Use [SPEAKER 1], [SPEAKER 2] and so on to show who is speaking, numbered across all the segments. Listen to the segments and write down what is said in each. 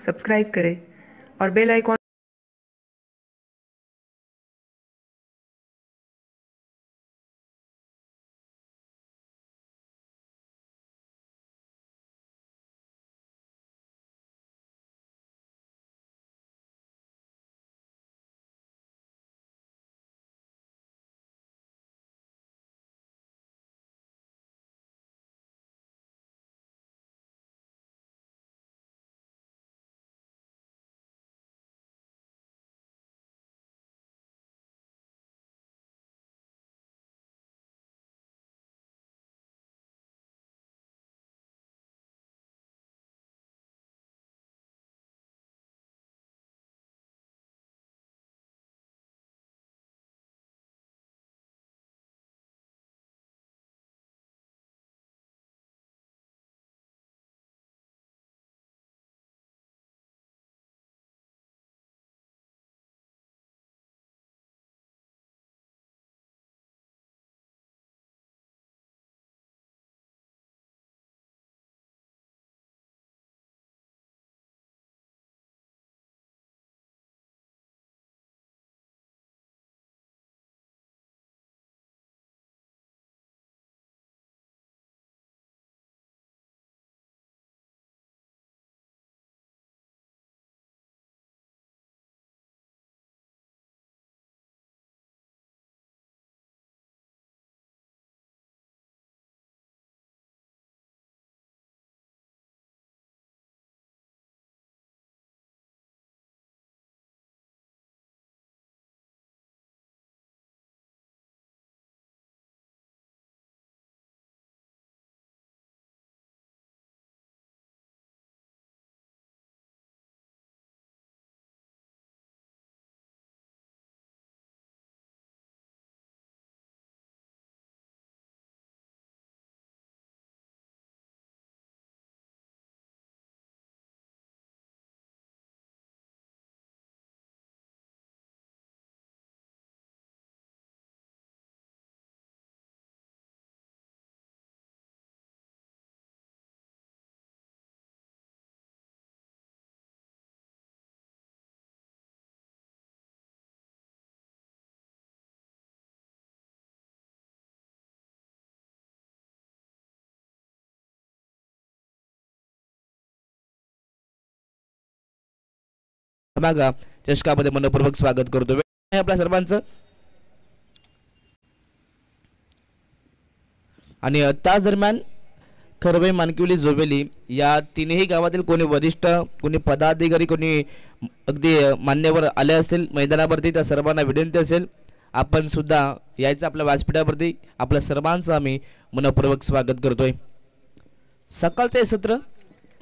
[SPEAKER 1] Subscribe करें और bell icon.
[SPEAKER 2] मागा चषकामध्ये मनपूर्वक स्वागत करतो आपल्या सर्वांचं. आणि त्याच दरम्यान खरवे, मानकिवली, जोबेली या तीनही गावातील कोणी वरिष्ठ, कोणी पदाधिकारी, कोणी अगदी मान्यवर आले असतील मैदानावरती, त्या सर्वांना विनंती असेल आपण सुद्धा यायचं आपल्या व्यासपीठावरती. आपल्या सर्वांचं आम्ही मनपूर्वक स्वागत करतोय. सकाळचं हे सत्र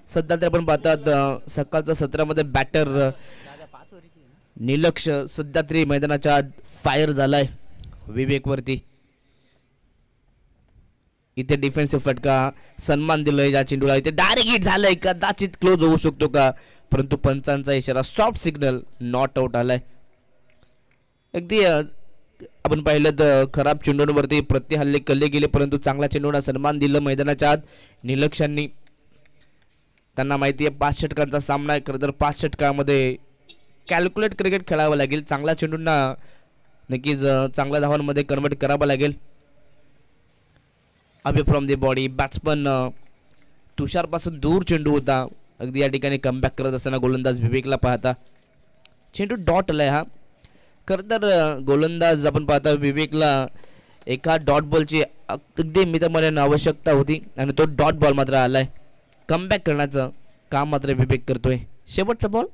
[SPEAKER 2] सध्या तर आपण पाहतात सकाळच्या सत्रामध्ये बॅटर निलक्ष सध्या तरी मैदानाच्या आत फायर झालाय विवेकवरती. इथे डिफेन्सिव्ह फटका, सन्मान दिलाय या चेंडूला. इथे डायरेक्ट हिट झालंय, कदाचित क्लोज होऊ शकतो का, परंतु पंचांचा इशारा, सॉफ्ट सिग्नल, नॉट आउट आलाय. अगदी आपण पाहिलं तर खराब चेंडूंवरती प्रतिहल्ले कल्ले गेले, परंतु चांगला चेंडूंना सन्मान दिलं मैदानाच्या आत निलक्षांनी. त्यांना माहिती आहे 5 षटकांचा सामना आहे. खरं तर 5 षटकामध्ये कॅल्क्युलेट क्रिकेट खेळावं लागेल. चांगल्या चेंडूंना नक्कीच चांगल्या धावांमध्ये कन्वर्ट करावं लागेल. Away from the body batsman तुषारपासून दूर चेंडू होता. अगदी या ठिकाणी कमबॅक करत असताना गोलंदाज विवेकला पाहता चेंडू डॉट आलाय. हा खरं तर गोलंदाज आपण पाहता विवेकला एका डॉट बॉलची अगदी मितमर्यादित आवश्यकता होती आणि तो डॉट बॉल मात्र आलाय. कमबॅक करण्याचं काम मात्र विवेक करतोय. शेवटचा ball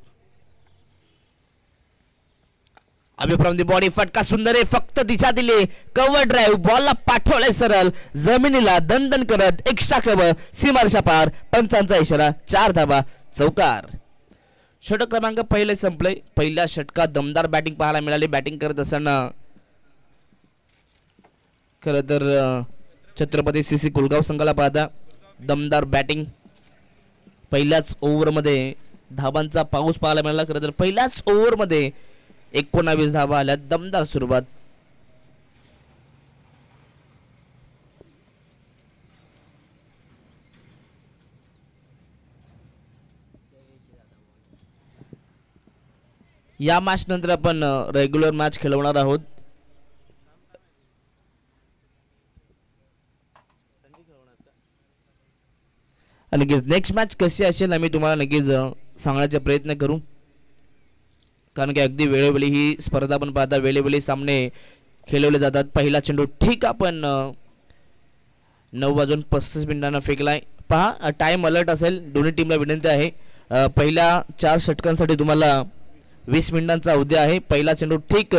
[SPEAKER 2] away from the body, फटका सुंदर आहे, फक्त दिशा दिली, कव्हर ड्राईव्ह, बॉलला पाठवलाय सरळ जमिनीला, दणदण करत एक्स्ट्रा कव्हर, सीमारेषा पार, पंचांचा इशारा, 4 धावा, चौकार. षटक क्रमांक पहिले संपले. पहिल्या षटकात दमदार बॅटिंग पाहायला मिळाली. बॅटिंग करत असताना खरं तर छत्रपती सीसी कुलगाव संघाला पाहता दमदार बॅटिंग. पहिल्याच ओव्हरमध्ये धावांचा पाऊस पाहायला मिळाला. खरं तर पहिल्याच ओव्हरमध्ये 19 धावा आल्या. दमदार सुरुवात. या मॅच नंतर आपण रेग्युलर मॅच खेळवणार आहोत. आणि नक्कीच नेक्स्ट मॅच कशी असेल आम्ही तुम्हाला नक्कीच सांगण्याचा प्रयत्न करू, कारण की अगदी वेळोवेळी ही स्पर्धा आपण पाहता वेळोवेळी सामने खेळवले जातात. पहिला चेंडू ठीक आपण 9:35 फेकलाय. पहा टाइम अलर्ट असेल, दोन्ही टीमला विनंती आहे. पहिल्या 4 षटकांसाठी तुम्हाला 20 मिनिटांचा अवधी आहे. पहिला चेंडू ठीक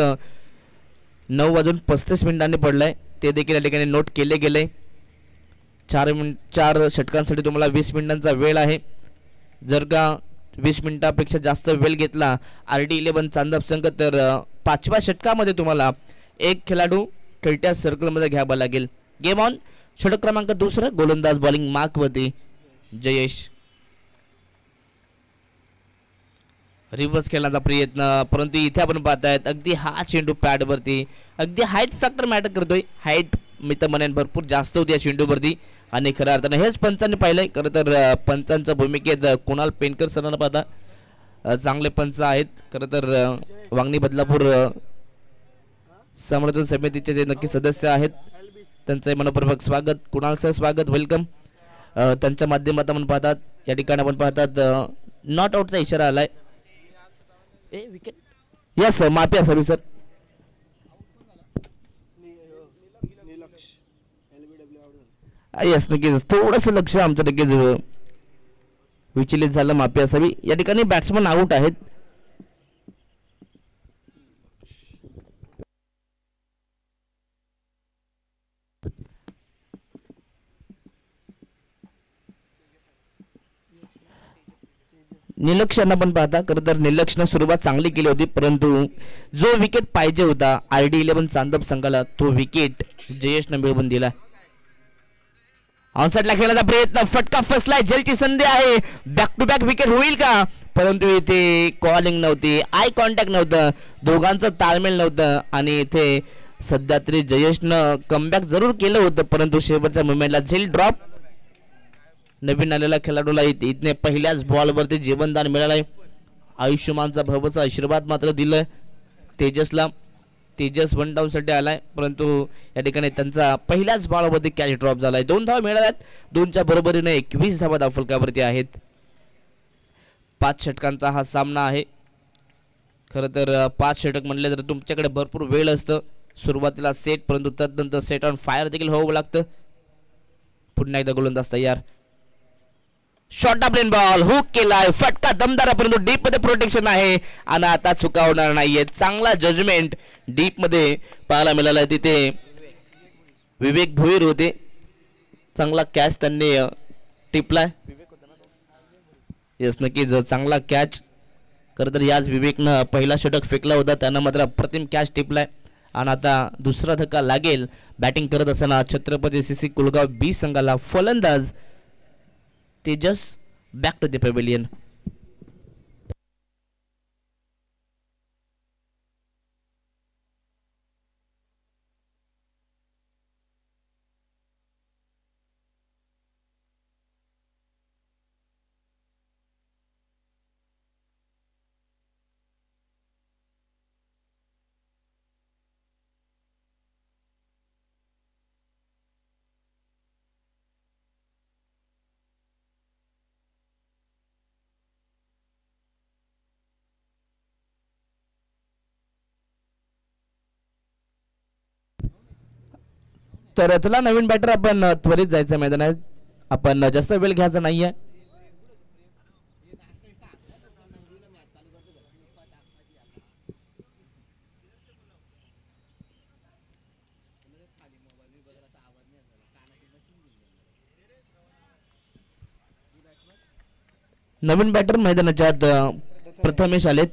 [SPEAKER 2] 9:35 पडलाय, ते देखील या ठिकाणी नोट केले गेले. 4 षटकांसाठी तुम्हाला 20 मिनिटांचा वेळ आहे. जर का 20 मिनिटापेक्षा जास्त वेळ घेतला RD11 चांदप संघ तर 5व्या षटकामध्ये तुम्हाला एक खेळाडू खेळत्या सर्कलमध्ये घ्यावा लागेल. Game on. षटक क्रमांक 2 गोलंदाज बॉलिंग मार्कवरती जयेश. रिव्हर्स खेळण्याचा प्रयत्न, परंतु इथे आपण पाहतायत अगदी हा चेंडू पॅडवरती. अगदी हाईट फॅक्टर मॅटर करतोय. हाईट मी तर म्हणेन भरपूर जास्त होती या चेंडूवरती आणि खऱ्या अर्थानं हेच पंचांनी पाहिलंय. खरं तर पंचांच्या भूमिकेत कुणाल पेनकर सरांना पाहता चांगले पंच आहेत. खरं तर वांगणी बदलापूर समर्थन समितीचे जे नक्की सदस्य आहेत त्यांचं मनपूर्वक स्वागत. कुणाल सर स्वागत, वेलकम. त्यांच्या माध्यमातून आपण पाहतात या ठिकाणी आपण पाहतात नॉट आउटचा इशारा आलाय. विकेट यस सर, माफी असावी सर. येस नक्कीच थोडंसं लक्ष आमचं नक्कीच विचलित झालं, माफी असावी. या ठिकाणी बॅट्समन आउट आहेत. निलक्षणा पण पाहता खरं तर निलक्षण सुरुवात चांगली केली होती, परंतु जो विकेट पाहिजे होता RD11 चांदप संघाला तो विकेट जयेशनं मिळवून दिला. ऑनसाइडला खेळण्याचा प्रयत्न, फटका फसलाय. जलची संधी आहे, बॅक टू बॅक विकेट होईल का? परंतु इथे कॉलिंग नव्हती, आय कॉन्टॅक्ट नव्हतं, दोघांचं ताळमेळ नव्हतं आणि इथे सध्या तरी जयेशनं कमबॅक जरूर केलं होतं, परंतु शेवटच्या मुमेंटला झेल ड्रॉप. नवीन आलेल्या खेळाडूला इथने पहिल्याच बॉलवरती जीवनदान मिळालंय. आयुष्यमानचा भवचा आशीर्वाद मात्र दिलाय तेजसला. तेजस 1 डाऊनसाठी आलाय, परंतु या ठिकाणी त्यांचा पहिल्याच बॉलवरती कॅच ड्रॉप झालाय. 2 धावा मिळाल्यात. 2च्या बरोबरीने 21 धावा धावफलकावरती आहेत. 5 षटकांचा हा सामना आहे. खरं तर 5 षटक म्हणले तर तुमच्याकडे भरपूर वेळ असतं. सुरुवातीला सेट, परंतु तदनंतर सेट ऑन फायर देखील व्हावं लागतं. पुन्हा एकदा गोलंदाज तयार. शॉर्ट प्लेन बॉल हुक केलाय, फटका दमदार, परंतु डीप मध्ये प्रोटेक्शन आहे आणि आता चुका होणार नाहीये. चांगला जजमेंट डीप मध्ये पाहायला मिळाला. तिथे विवेक भोईर होते, चांगला कॅच त्यांनी टिपलाय. येस नक्कीच चांगला कॅच. खरं तर याच विवेकनं पहिला षटक फेकला होता, त्यानं मात्र अप्रतिम कॅच टिपलाय आणि आता दुसरा धक्का लागेल. बॅटिंग करत असताना छत्रपती CC कुलगाव B संघाला फलंदाज Tejas back to the pavilion. तर चला नवीन बॅटर आपण त्वरित जायचं मैदानात, आपण जास्त वेळ घ्यायचा नाहीये. नवीन बॅटर मैदानाच्या प्रथमेश आलेत.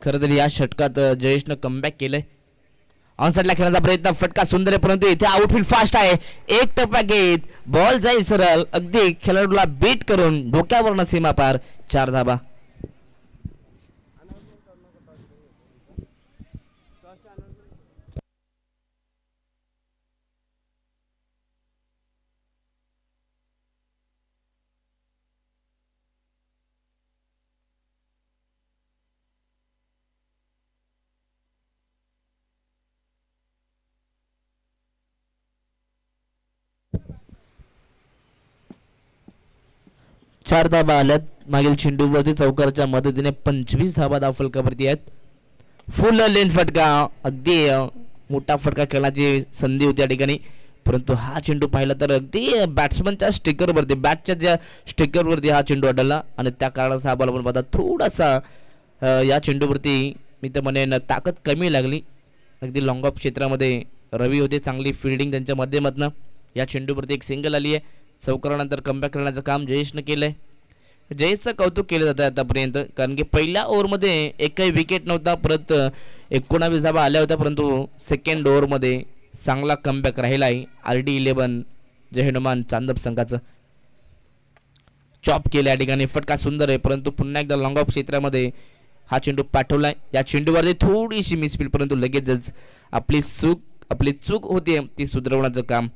[SPEAKER 2] खरं तर या षटकात जयेशनं कमबॅक केलंय. ऑनसाइडला खेळण्याचा प्रयत्न, फटका सुंदर आहे, परंतु इथे आउटफील्ड फास्ट आहे. एक टप्पा घेत बॉल जाईल सरळ, अगदी खेळाडूला बीट करून डोक्यावरनं सीमा पार. 4 धाबा. 4 धाबा आल्यात. मागील चेंडूवरती चौकाराच्या मदतीने 25 धाबा धावफलकावरती आहेत. फुल लेन फटका, अगदी मोठा फटका खेळण्याची संधी होती या ठिकाणी, परंतु हा चेंडू पाहिला तर अगदी बॅट्समनच्या स्टिकरवरती, बॅटच्या ज्या स्टिकरवरती हा चेंडू अडवला आणि त्या कारणाचा हा बॉल आपण पाहता थोडासा या चेंडूवरती मी तर म्हणेन ताकद कमी लागली. अगदी लॉंग ऑफ क्षेत्रामध्ये रवी होते, चांगली फिल्डिंग त्यांच्या माध्यमातून या चेंडूवरती एक सिंगल आली आहे. चौकारानंतर कमबॅक करण्याचं काम जयेशनं केलं आहे. जयेशचं कौतुक केलं जातं आतापर्यंत, कारण की पहिल्या ओव्हरमध्ये एकही विकेट नव्हता, परत 19 धाबा आल्या होत्या, परंतु सेकंड ओव्हरमध्ये चांगला कमबॅक राहिला आहे. RD11 जय हनुमान चांदप संघाचं चॉप केलं या ठिकाणी. फटका सुंदर आहे, परंतु पुन्हा एकदा लॉंग ऑफ क्षेत्रामध्ये हा चेंडू पाठवलाय. या चेंडूवरती थोडीशी मिसफील्ड, परंतु लगेचच आपली चूक होती ती सुधारवण्याचं काम.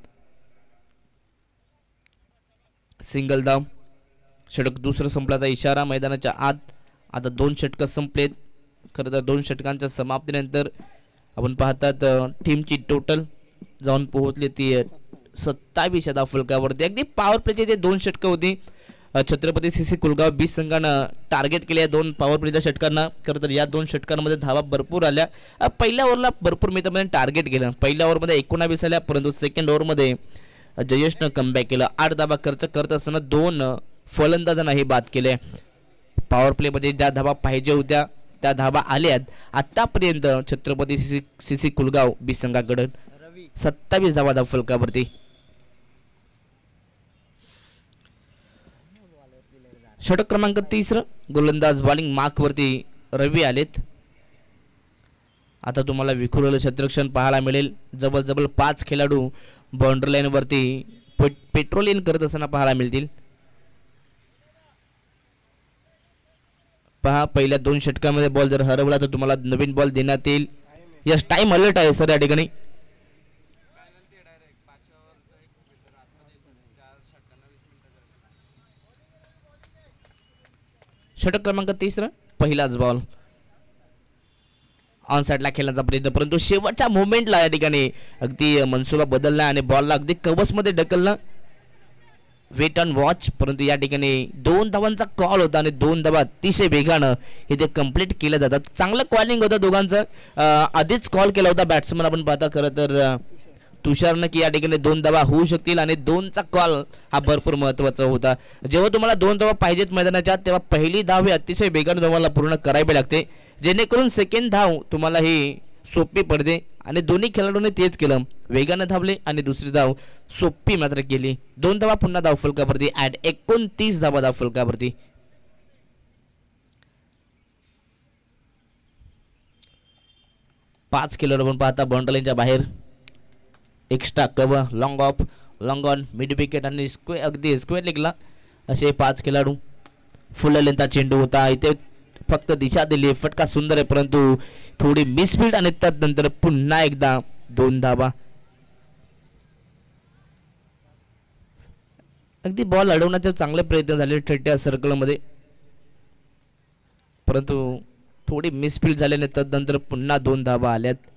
[SPEAKER 2] सिंगल धाव, षटक दुसरं संपल्याचा इशारा मैदानाच्या आत. आता 2 षटकं संपलेत. खरं तर 2 षटकांच्या समाप्तीनंतर आपण पाहतात टीमची टोटल जाऊन पोहोचली ती 27 धावफलकावरती. अगदी पॉवर प्लेचे जे 2 षटकं होती छत्रपती CC कुलगाव बी संघानं टार्गेट केले 2 पॉवर प्लेच्या षटकांना. खरं तर या 2 षटकांमध्ये धावा भरपूर आल्या. पहिल्या ओव्हरला भरपूर मित्रांनी टार्गेट केलं. पहिल्या ओव्हरमध्ये 19 आल्या, परंतु सेकंड ओव्हरमध्ये जयेशनं कमबॅक केलं. 8 धावा खर्च करत असताना 2 फलंदाजांना हे बाद केले. पॉवर प्लेमध्ये ज्या धावा पाहिजे होत्या त्या धावा आल्यात. आतापर्यंत छत्रपती CC कुलगाव बी संघाकडून 27 धावा धावफलकावरती. षटक क्रमांक 3 गोलंदाज बॉलिंग मार्कवरती रवी आलेत. आता तुम्हाला विखुरलेलं क्षेत्ररक्षण पाहायला मिळेल. जवळ 5 खेळाडू बाउंड्री लाईनवरती पेट्रोलिंग करत असताना पाहायला मिळतील. पहा, पहिल्या 2 षटकामध्ये बॉल जर हरवला तर तुम्हाला नवीन बॉल देण्यात येईल. यस, टाइम अलर्ट आहे सर या ठिकाणी. षटक क्रमांक 3 पहिलाच बॉल ऑन साईडला खेळण्याचा प्रयत्न, परंतु शेवटच्या मोमेंटला या ठिकाणी अगदी मनसुबा बदलला आणि बॉलला अगदी कवचमध्ये ढकलला. वेट अँड वॉच, परंतु या ठिकाणी 2 धावांचा कॉल होता आणि 2 धावा अतिशय वेगानं इथे कंप्लीट केल्या जातात. चांगलं कॉलिंग होतं दोघांचं. आधीच कॉल केला होता बॅट्समन आपण पाहता खरं तर तुषारनं की या ठिकाणी 2 धावा होऊ शकतील आणि 2चा कॉल हा भरपूर महत्त्वाचा होता. जेव्हा तुम्हाला 2 धावा पाहिजेत मैदानाच्या तेव्हा पहिली धाव ही अतिशय वेगानं तुम्हाला पूर्ण करावी लागते, जेणेकरून सेकंड धाव तुम्हाला ही सोपी पडते. आणि दोन्ही खेळाडूंनी तेच केलं, वेगानं धावले आणि दुसरी धाव सोपी मात्र केली. 2 धावा पुन्हा धावफलकावरती ॲड, 29 धावा धावफलकावरती. पाच खेळाडू आपण पाहता बाउंड्री लाईनच्या बाहेर. Extra cover, long of, long on, mid wicket आणि अगदी स्क्वेअर लेगला असे 5 खेळाडू. फुल लेंथचा चेंडू होता, इथे फक्त दिशा दिली. फटका सुंदर आहे, परंतु थोडी मिसफील्ड आणि त्यानंतर पुन्हा एकदा 2 धावा. अगदी बॉल अडवण्याचे चांगले प्रयत्न झाले थर्ट्या सर्कलमध्ये, परंतु थोडी मिसफील्ड झाल्याने त्यानंतर पुन्हा 2 धावा आल्यात.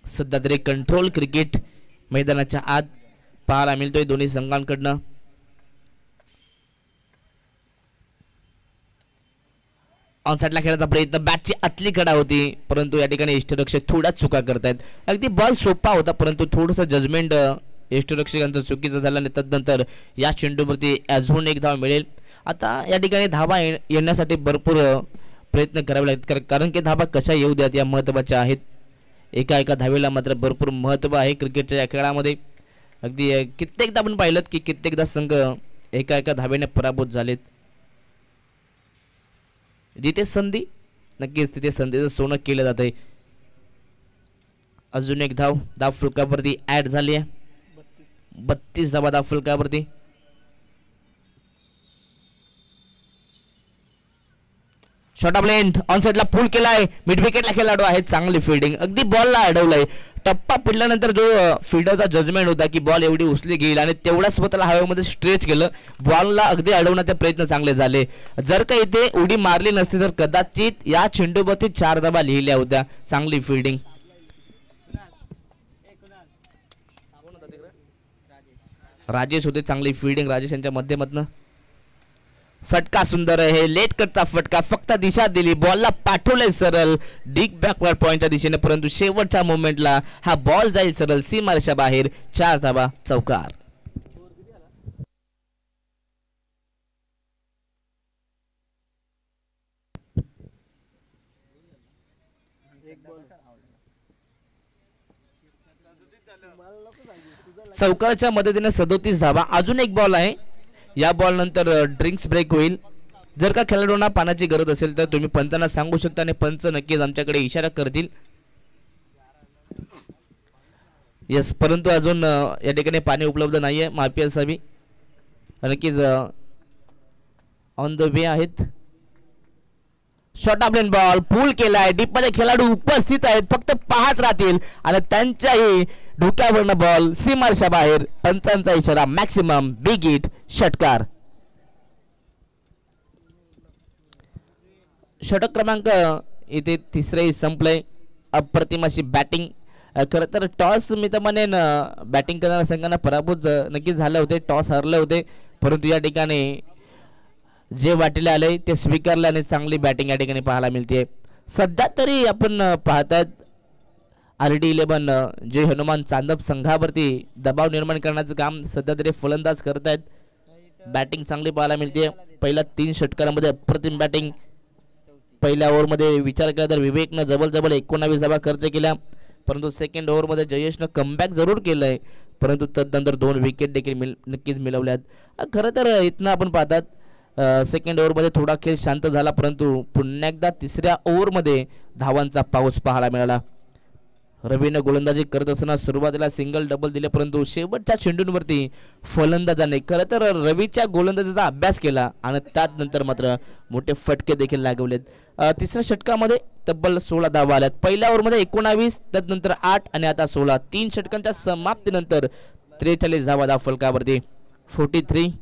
[SPEAKER 2] सध्या तरी कंट्रोल क्रिकेट मैदानाच्या आत पाहायला मिळतोय दोन्ही संघांकडनं. ऑन साईडला खेळायचा प्रयत्न, बॅटची आतली कडा होती, परंतु या ठिकाणी यष्टिरक्षक थोड्याच चुका करतायत. अगदी बॉल सोपा होता, परंतु थोडंसं जजमेंट यष्टिरक्षकांचं चुकीचं झालं आणि त्यानंतर या चेंडूवरती अजून 1 धाव मिळेल. आता या ठिकाणी धावा येण्यासाठी भरपूर प्रयत्न करावे लागतात, कारण की धावा कशा येऊ द्यात या महत्त्वाच्या आहेत. एका धावेला मात्र भरपूर महत्त्व आहे क्रिकेटच्या या खेळामध्ये. अगदी कित्येकदा आपण पाहिलं की कित्येकदा संघ एका धावेने पराभूत झालेत. जिथे संधी नक्कीच तिथे संधीचं सोनं केलं जात आहे. अजून 1 धाव फुलकावरती ऍड झाली आहे. 32 धावा धाव फुलकावरती. शॉर्ट ऑफ लेंथ ऑन साइडला पुल केलाय, मिड विकेटला खेळाडू आहे, चांगली फिल्डिंग. अगदी बॉलला अडवलंय. टप्पा पडल्यानंतर जो फिल्डरचा जजमेंट होता की बॉल एवढी उचली घेईल आणि तेवढा स्वतःला हवेमध्ये स्ट्रेच केलं, बॉलला अगदी अडवण्याचे प्रयत्न चांगले झाले. जर का इथे उडी मारली नसती तर कदाचित या चेंडूवरती 4 धावा लिहिल्या होत्या. चांगली फिल्डिंग. राजेश होते, चांगली फिल्डिंग राजेश यांच्या माध्यमातून. फटका सुंदर आहे, लेट कटचा फटका, फक्त दिशा दिली, बॉलला पाठवलंय सरळ डीप बॅकवर्ड पॉइंटच्या दिशेने, परंतु शेवटच्या मोमेंटला हा बॉल जाईल सरळ सीमारेषा बाहेर. 4 धावा चौकार. चौकाराच्या मदतीने 37 धावा. अजून एक बॉल आहे, या बॉल नंतर ड्रिंक्स ब्रेक होईल. जर का खेळाडूंना पाण्याची गरज असेल तर तुम्ही पंचांना सांगू शकता आणि पंच नक्कीच आमच्याकडे इशारा करतील. यस, परंतु अजून या ठिकाणी पाणी उपलब्ध नाहीये, माफी असावी. नक्कीच ऑन द वे आहेत. शॉर्ट ऑफ लेन बॉल पूल केलाय, डीप मध्ये खेळाडू उपस्थित आहेत, फक्त पाहत राहतील आणि त्यांच्याही डोक्यावरनं बॉल सीमारेषा बाहेर. पंचांचा इशारा मॅक्सिमम बिग हिट षटकार. षटक क्रमांक इथे तिसरे संपलंय. अप्रतिम अशी बॅटिंग. खरं तर टॉस मी तर म्हणेन बॅटिंग करणाऱ्या संघांना पराभूत नक्कीच झाले होते, टॉस हरले होते, परंतु या ठिकाणी जे वाटेले आले ते स्वीकारले आणि चांगली बॅटिंग या ठिकाणी पाहायला मिळते. सध्या तरी आपण पाहतात RD11 जे हनुमान चांदप संघावरती दबाव निर्माण करण्याचं काम सध्या तरी फलंदाज करत आहेत. बॅटिंग चांगली पाहायला मिळते. पहिल्या 3 षटकारामध्ये अप्रतिम बॅटिंग. पहिल्या ओव्हरमध्ये विचार केला तर विवेकनं जबल 19 धावा खर्च केल्या, परंतु सेकंड ओव्हरमध्ये जयेशनं कमबॅक जरूर केलंय, परंतु तदनंतर 2 विकेट देखील नक्कीच मिळवल्यात. खरं तर इथनं आपण पाहतात सेकंड ओव्हरमध्ये थोडा खेळ शांत झाला, परंतु पुन्हा एकदा तिसऱ्या ओव्हरमध्ये धावांचा पाऊस पाहायला मिळाला. रवीनं गोलंदाजी करत असताना सुरुवातीला सिंगल डबल दिले, परंतु शेवटच्या चेंडूंवरती फलंदाजाने खरं तर रवीच्या गोलंदाजीचा अभ्यास केला आणि त्यानंतर मात्र मोठे फटके देखील लागवलेत. तिसऱ्या षटकामध्ये तब्बल 16 धावा आल्यात. पहिल्या ओव्हरमध्ये 19, त्यानंतर 8 आणि आता 16. 3 षटकांच्या समाप्तीनंतर 43 धावा धाव फलकावरती. 43.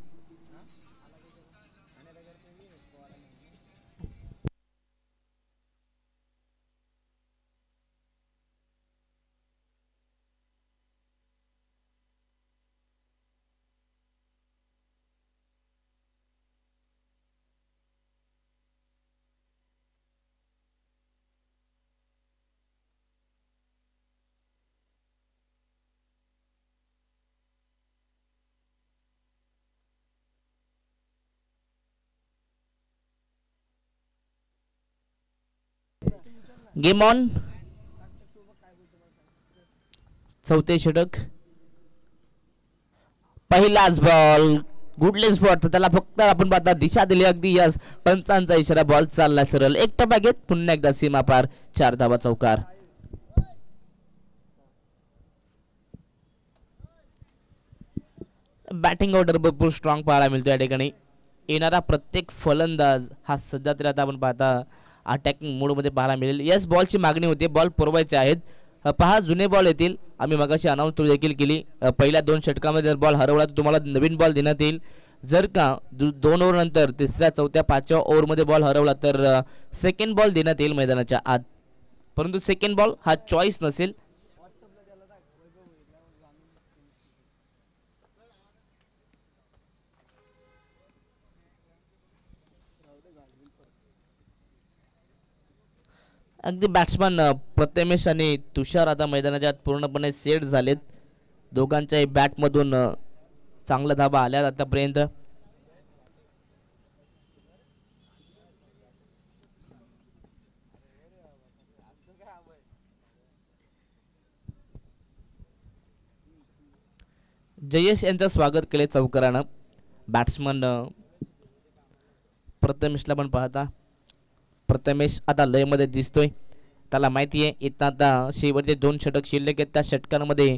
[SPEAKER 2] Game on. चौथे षटक. पहिलाच बॉल गुडले स्पॉट, तर त्याला फक्त आपण पाहता दिशा दिली अगदी. यस, पंचांचा इशारा, बॉल चालला सरळ एक टप्पा घेत पुन्हा एकदा सीमा पार. 4 धावा चौकार. बॅटिंग ऑर्डर भरपूर स्ट्रॉंग पाहायला मिळतो या ठिकाणी. येणारा प्रत्येक फलंदाज हा सध्या तरी आता आपण पाहता अटॅकिंग मोडमध्ये पाहायला मिळेल. यस, बॉलची मागणी होती, बॉल पुरवायचे आहेत. पहा, जुने बॉल येतील. आम्ही मगाशी अनाऊन्स देखील केली. पहिल्या 2 षटकामध्ये जर बॉल हरवला तर तुम्हाला नवीन बॉल देण्यात येईल. जर का 2 ओव्हर नंतर तिसऱ्या, चौथ्या, 5व्या ओव्हरमध्ये बॉल हरवला तर सेकंड बॉल देण्यात येईल मैदानाच्या आत, परंतु सेकंड बॉल हा चॉईस नसेल. अगदी बॅट्समन प्रथमेश आणि तुषार आता मैदानाच्या आत पूर्णपणे सेट झालेत. दोघांच्याही बॅटमधून चांगल्या धाबा आल्या आतापर्यंत. जयेश यांचं स्वागत केले चौकारानं. बॅट्समन प्रथमेशला पण पाहता, प्रथमेश आता लयमध्ये दिसतोय. त्याला माहिती आहे इथं आता शेवटचे 2 षटक शिल्लक आहेत, त्या षटकांमध्ये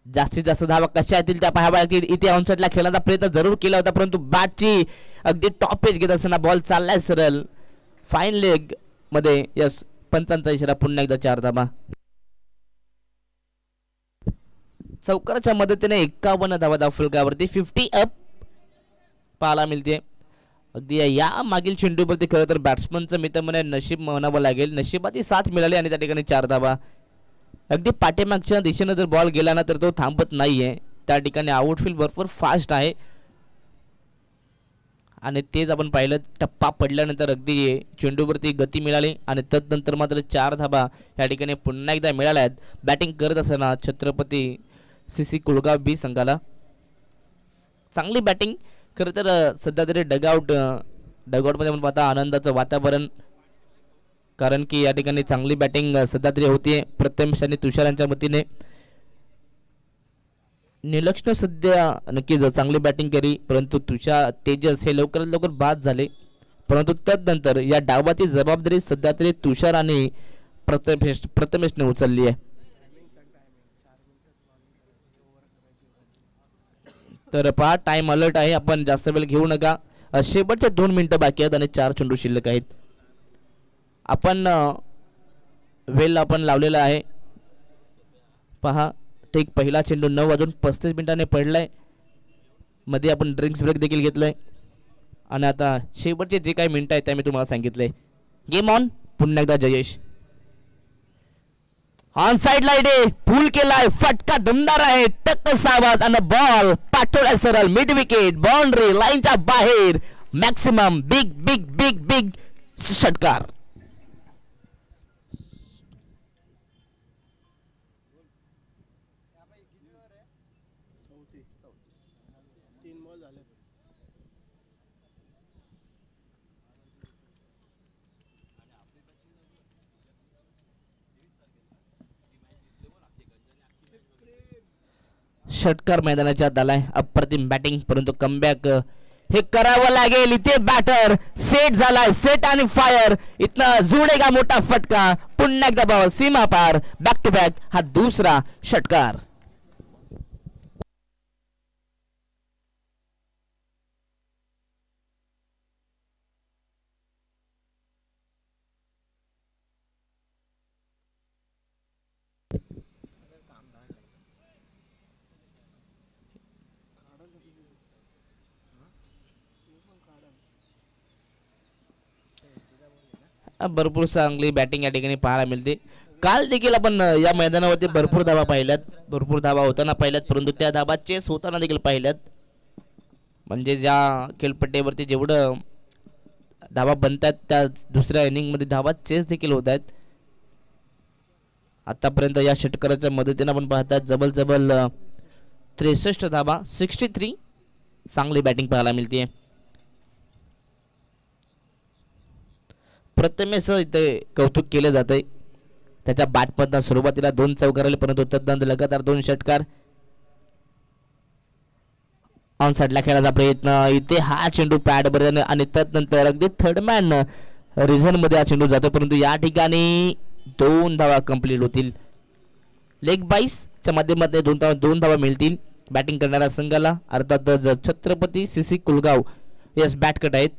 [SPEAKER 2] जास्तीत जास्त धावा कशा येतील त्या पाहाव्या लागतील. इथे ऑनसेटला खेळण्याचा प्रयत्न जरूर केला होता, परंतु बॅटची अगदी टॉप एज घेत असताना बॉल चाललाय सरळ फाईन लेग मध्ये. यस, पंचांचा इशारा, पुन्हा एकदा 4 धावा. चौकाराच्या मदतीने 51 धावा धाव फलकावरती. 50 अप पाहायला मिळते. अगदी या मागील चेंडूवरती खरं तर बॅट्समनचं मी तर म्हणे नशीब म्हणावं लागेल, नशिबाची साथ मिळाली आणि त्या ठिकाणी 4 धावा. अगदी पाठीमागच्या दिशेनं जर बॉल गेला ना तर तो थांबत नाहीये. त्या ठिकाणी आउटफील्ड भरपूर फास्ट आहे आणि तेच आपण पाहिलं. टप्पा पडल्यानंतर अगदी चेंडूवरती गती मिळाली आणि तदनंतर मात्र 4 धाबा या ठिकाणी पुन्हा एकदा मिळाल्या आहेत. बॅटिंग करत असताना छत्रपती CC कुळगाव बी संघाला चांगली बॅटिंग. खरं तर सध्या तरी डगआउटमध्ये आपण पाहता आनंदाचं वातावरण, कारण की या ठिकाणी चांगली बॅटिंग सध्या तरी होती प्रथमेश आणि तुषार यांच्या वतीने. निलक्षण सध्या नक्कीच चांगली बॅटिंग केली, परंतु तेजस हे लवकरात लवकर बाद झाले. परंतु तदनंतर या डावाची जबाबदारी सध्या तरी तुषार आणि प्रथमेशने उचलली आहे. तर पहा टाइम अलर्ट आहे, आपण जास्त वेळ घेऊ नका. शेवटचे 2 मिनिटं बाकी आहेत आणि 4 चेंडू शिल्लक आहेत. आपण वेल आपण लावलेला आहे. पहा ठीक पहिला चेंडू 9:35 पडलाय. मध्ये आपण ड्रिंक्स ब्रेक देखील घेतलाय आणि आता शेवटचे जे काही मिनिटं आहेत ते मी तुम्हाला सांगितले. Game on. पुन्हा एकदा जयेश ऑन साइड लाईट आहे, पूल केलाय, फटका दमदार आहे, टक्कस आवाज आणि बॉल पाठवलाय सरळ मिड विकेट बाउंड्री लाईनच्या बाहेर. Maximum big big big big षटकार. षटकार मैदानाच्या आलाय. अप्रतिम बॅटिंग, परंतु कमबॅक हे करावं लागेल. इथे बॅटर सेट झालाय, सेट आणि फायर. इथनं जुळेगा मोठा फटका. पुन्हा एकदा बॉल सीमा पार. बॅक टू बॅक हा दुसरा षटकार. भरपूर चांगली बॅटिंग या ठिकाणी पाहायला मिळते. काल देखील आपण या मैदानावरती भरपूर धावा पाहिल्यात, भरपूर धावा होताना पाहिल्यात, परंतु त्या धावा चेस होताना देखील पाहिल्यात. म्हणजे ज्या खेळपट्टीवरती जेवढं धावा बनतात त्या दुसऱ्या इनिंगमध्ये धावा चेस देखील होत आहेत. आतापर्यंत या षटकाराच्या मदतीने आपण पाहतात जबल 63 धावा 63. चांगली बॅटिंग पाहायला मिळते. प्रथमेश इथे कौतुक केले जाते. त्याच्या बॅटमधनं सुरुवातीला 2 चौकार आले, परंतु तदनंतर लगातार 2 षटकार. ऑन साइडला खेळायचा प्रयत्न. इथे हा चेंडू पॅड वर आणि तदनंतर अगदी थर्ड मॅन रिझन मध्ये हा चेंडू जातो, परंतु या ठिकाणी 2 धावा कंप्लीट होतील. लेग बाईसच्या माध्यमातून 2 धावा मिळतील बॅटिंग करणाऱ्या संघाला. अर्थातच छत्रपती CC कुलगाव यस बॅट कट आहेत.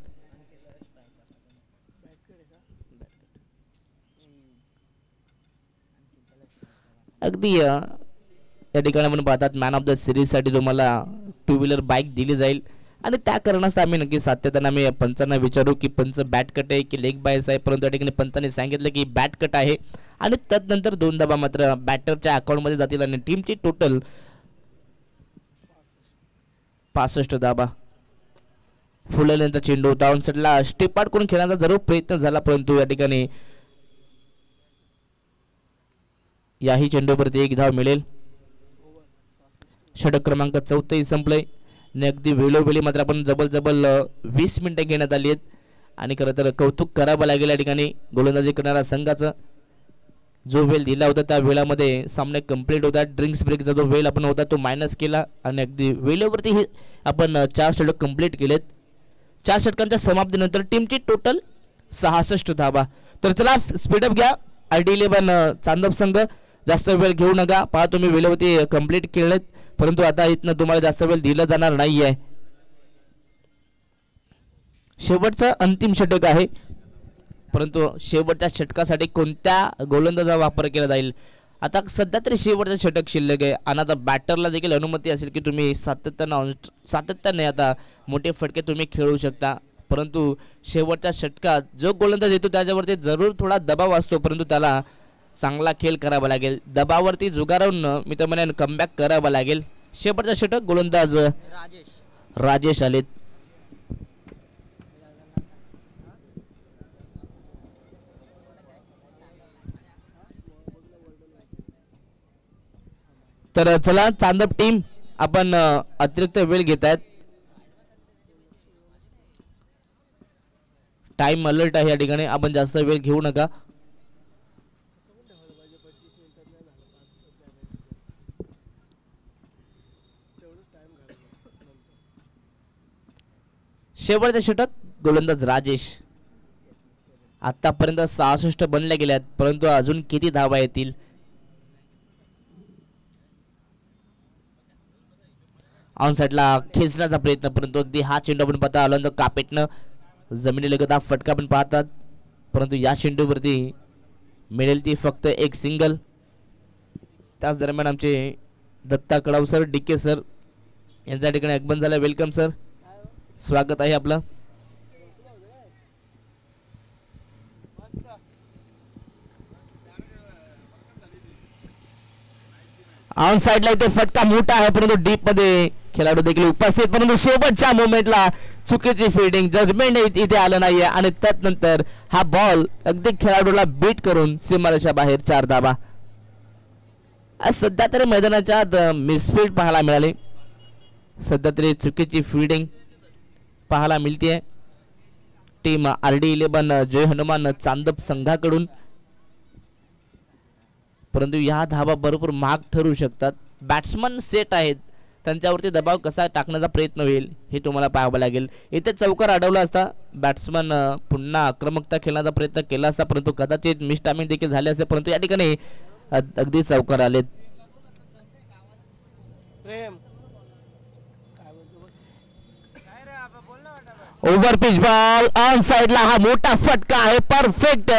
[SPEAKER 2] अगदी या ठिकाणी आपण पाहतात मॅन ऑफ द सिरीज साठी तुम्हाला 2 व्हीलर बाईक दिली जाईल आणि त्या कारणास्तव आम्ही नक्की सातत्याने आम्ही पंचांना विचारू की पंच बॅट कट आहे की लेग बायस आहे, परंतु या ठिकाणी पंचांनी सांगितलं की बॅट कट आहे आणि तदनंतर 2 धावा मात्र बॅटरच्या अकाउंटमध्ये जातील आणि टीमची टोटल 65 धावा. फुललेंचा चेंडू डाऊन सेटला स्टेपार्ट करून खेळण्याचा जरूर प्रयत्न झाला, परंतु या ठिकाणी याही चेंडूवरती 1 धाव मिळेल. षटक क्रमांक 34 संपलंय. अगदी वेळोवेळी मात्र आपण जबल 20 मिनिटं घेण्यात आली आहेत आणि खरं तर कौतुक करावं लागेल या ठिकाणी गोलंदाजी करणाऱ्या संघाचं. जो वेळ दिला होता त्या वेळामध्ये सामने कंप्लीट होता. ड्रिंक्स ब्रेकचा जो वेळ आपण होता तो मायनस केला आणि अगदी वेळेवरती हे आपण 4 षटक कंप्लीट केलेत. 4 षटकांच्या समाप्तीनंतर टीमची टोटल 66 धावा. तर चला स्पीडअप घ्या. RD11 चांदप संघ जास्त वेळ घेऊ नका. पहा तुम्ही वेळेवरती कंप्लीट केलेत, परंतु आता इथनं तुम्हाला जास्त वेळ दिला जाणार नाही आहे. शेवटचं अंतिम षटक आहे, परंतु शेवटच्या षटकासाठी कोणत्या गोलंदाजाचा वापर केला जाईल. आता सध्या तरी शेवटचं षटक शिल्लक आहे आणि आता बॅटरला देखील अनुमती असेल की तुम्ही सातत्याने आता मोठे फटके तुम्ही खेळू शकता, परंतु शेवटच्या षटकात जो गोलंदाज येतो त्याच्यावरती जरूर थोडा दबाव असतो, परंतु त्याला चांगला खेळ करावा लागेल. दबावावरती जुगारून मी तर म्हणेन कमबॅक करावा लागेल. शेवटचा षटक गोलंदाज राजेश आलेत. तर चला चांदप टीम आपण अतिरिक्त वेळ घेत आहेत. टाइम अलर्ट आहे या ठिकाणी, आपण जास्त वेळ घेऊ नका. शेवटचे षटक गोलंदाज राजेश. आतापर्यंत 66 बनल्या गेल्यात, परंतु अजून किती धावा येतील. ऑन साइडला खेचण्याचा प्रयत्न, परंतु अगदी हा चेंडू आपण पाहता आला कापेटनं जमिनीलगत हा फटका आपण पाहतात, परंतु या चेंडूवरती मिळेल ती फक्त एक सिंगल. त्याच दरम्यान आमचे Datta Kadav sir, DK sir यांच्या ठिकाणी आगमन झालं. वेलकम सर, स्वागत आहे आपलं. ऑन साइडला इथे फटका मोठा आहे, परंतु डीप मध्ये खेळाडू देखील उपस्थित, परंतु शेवटच्या मोमेंटला चुकीची फिल्डिंग, जजमेंट इथे आलं नाहीये आणि त्यानंतर हा बॉल अगदी खेळाडूला बीट करून सीमारेषा बाहेर 4 धावा. सध्या तरी मैदानाच्या मिसफील्ड पाहायला मिळाली, सध्या तरी चुकीची फिल्डिंग पाहायला मिळते टीम RD11 जय हनुमान चांदप संघाकडून, परंतु या धावा भरपूर महाग ठरू शकतात. बॅट्समन सेट आहेत, त्यांच्यावरती दबाव कसा टाकण्याचा प्रयत्न होईल हे तुम्हाला पाहावं लागेल. इथे चौकार अडवला असता बॅट्समन पुन्हा आक्रमकता खेळण्याचा प्रयत्न केला असता, परंतु कदाचित मिस टायमिंग देखील झाले असते, परंतु या ठिकाणी अगदी चौकार आलेत. ओव्हर पिच बॉल ऑन साइडला, हा मोठा फटका आहे, perfect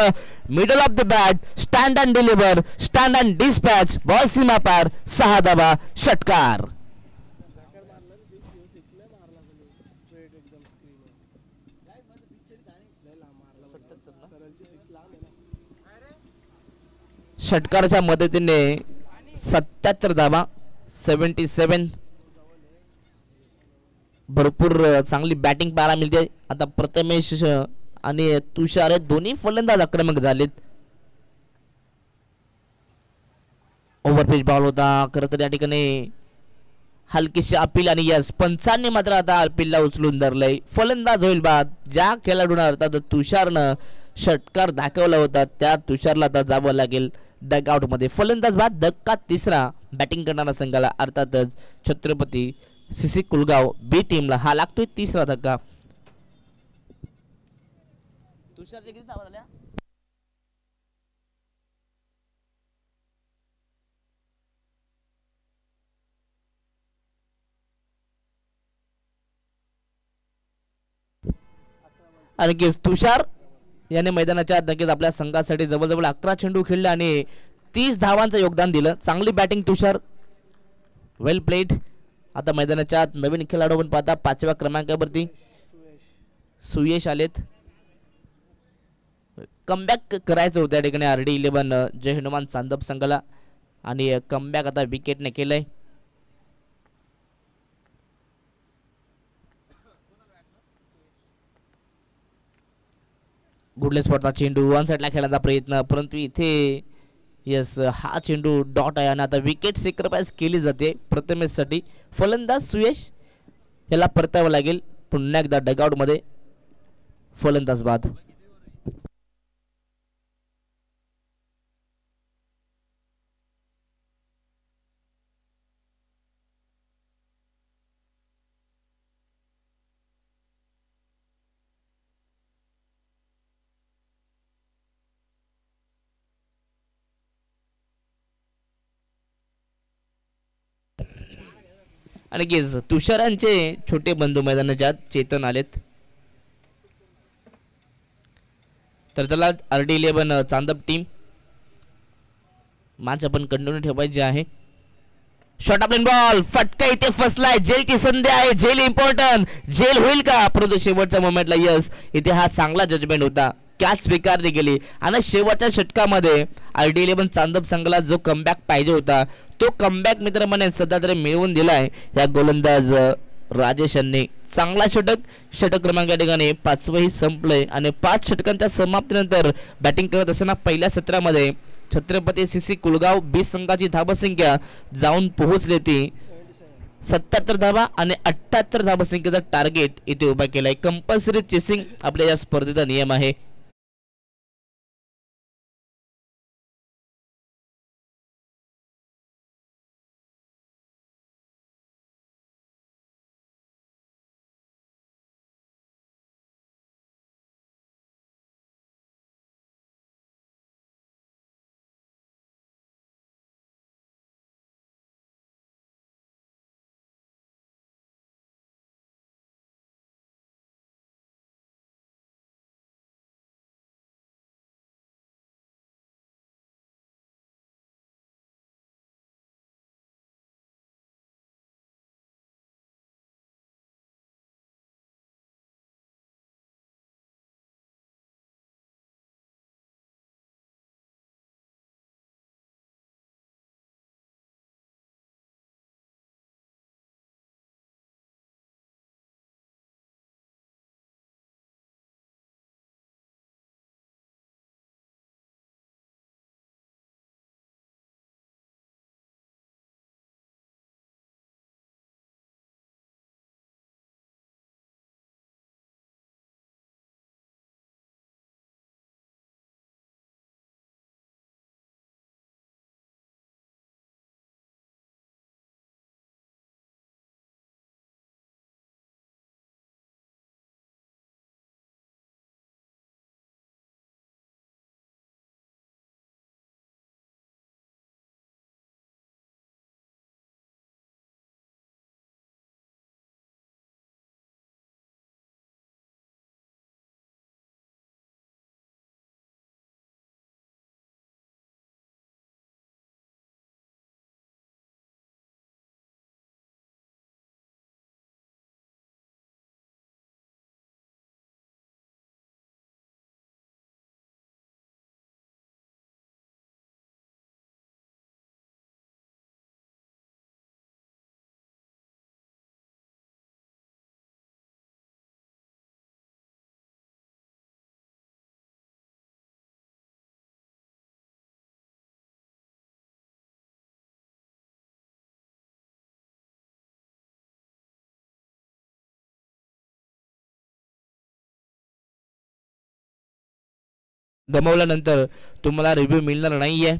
[SPEAKER 2] middle of the bat, stand and deliver, stand and dispatch, ball सीमा पार, 6 धावा, षटकार. षटकाराच्या मदतीने 77 धावा, 77. भरपूर चांगली बॅटिंग पाहायला मिळते. आता प्रथमेश आणि तुषार हे दोन्ही फलंदाज आक्रमक झालेत. ओव्हरपिच बॉल होता, खरं तर या ठिकाणी हलकीशी अपील आणि यस पंचांनी मात्र आता अपीलला उचलून धरलंय. फलंदाज होईल बाद. ज्या खेळाडूंना अर्थात तुषारनं षटकार दाखवला होता त्या तुषारला आता जावं लागेल डगआउट मध्ये. फलंदाज बाद, धक्का तिसरा बॅटिंग करणारा संघाला अर्थातच छत्रपती सीसी कुलगाव बी टीमला हा लागतोय तिसरा धक्का. तुषारचे किती धावा झाल्या? आणि तुषार याने मैदानाच्या नक्कीच आपल्या संघासाठी जवळजवळ 11 चेंडू खेळले आणि 30 धावांचं योगदान दिलं. चांगली बॅटिंग तुषार, वेल प्लेड. आता मैदानाच्या नवीन खेळाडू पण पाहता 5व्या क्रमांकावरती सुयश आलेत. कमबॅक करायचं होतं या ठिकाणी RD11 जय हनुमान चांदप संघाला आणि कमबॅक आता विकेटने केलंय. गुडलेस स्पॉटचा चेंडू वन साइडला खेळण्याचा प्रयत्न, परंतु इथे यस हा चेंडू डॉट आहे आणि आता विकेट सॅक्रिफाइस केली जाते प्रथमेशसाठी. फलंदाज सुयश याला परतावं लागेल पुन्हा एकदा डगआउट मध्ये. फलंदाज बाद. आणि तुषारांचे छोटे बंधू मैदानाच्या चेतन आलेत. तर चला RD11 चांदप टीम मॅच आपण कंटिन्यू ठेवायची आहे. शॉर्ट ऑफ बॉल, फटका इथे फसलाय. जेलची संधी आहे, जेल इम्पॉर्टंट. जेल होईल का? परंतु शेवटच्या मोमेंटला यस इथे हा चांगला जजमेंट होता, कॅच स्वीकारली गेली आणि शेवटच्या षटकामध्ये RD11 चांदप संघाला जो कमबॅक पाहिजे होता तो कमबॅक मित्र म्हणे सध्या तरी मिळवून दिलाय या गोलंदाज राजेश यांनी. चांगला षटक क्रमांक या ठिकाणी 5वंही संपलंय आणि 5 षटकांच्या समाप्तीनंतर बॅटिंग करत असताना पहिल्या सत्रामध्ये छत्रपती सीसी कुलगाव 20 संघाची धावसंख्या जाऊन पोहोचली ती 77 धावा आणि 78 धावसंख्येचा टार्गेट इथे उभा केलाय. कंपल्सरी चेसिंग आपल्या या स्पर्धेचा नियम आहे. गमावल्यानंतर तुम्हाला रिव्ह्यू मिळणार नाहीये.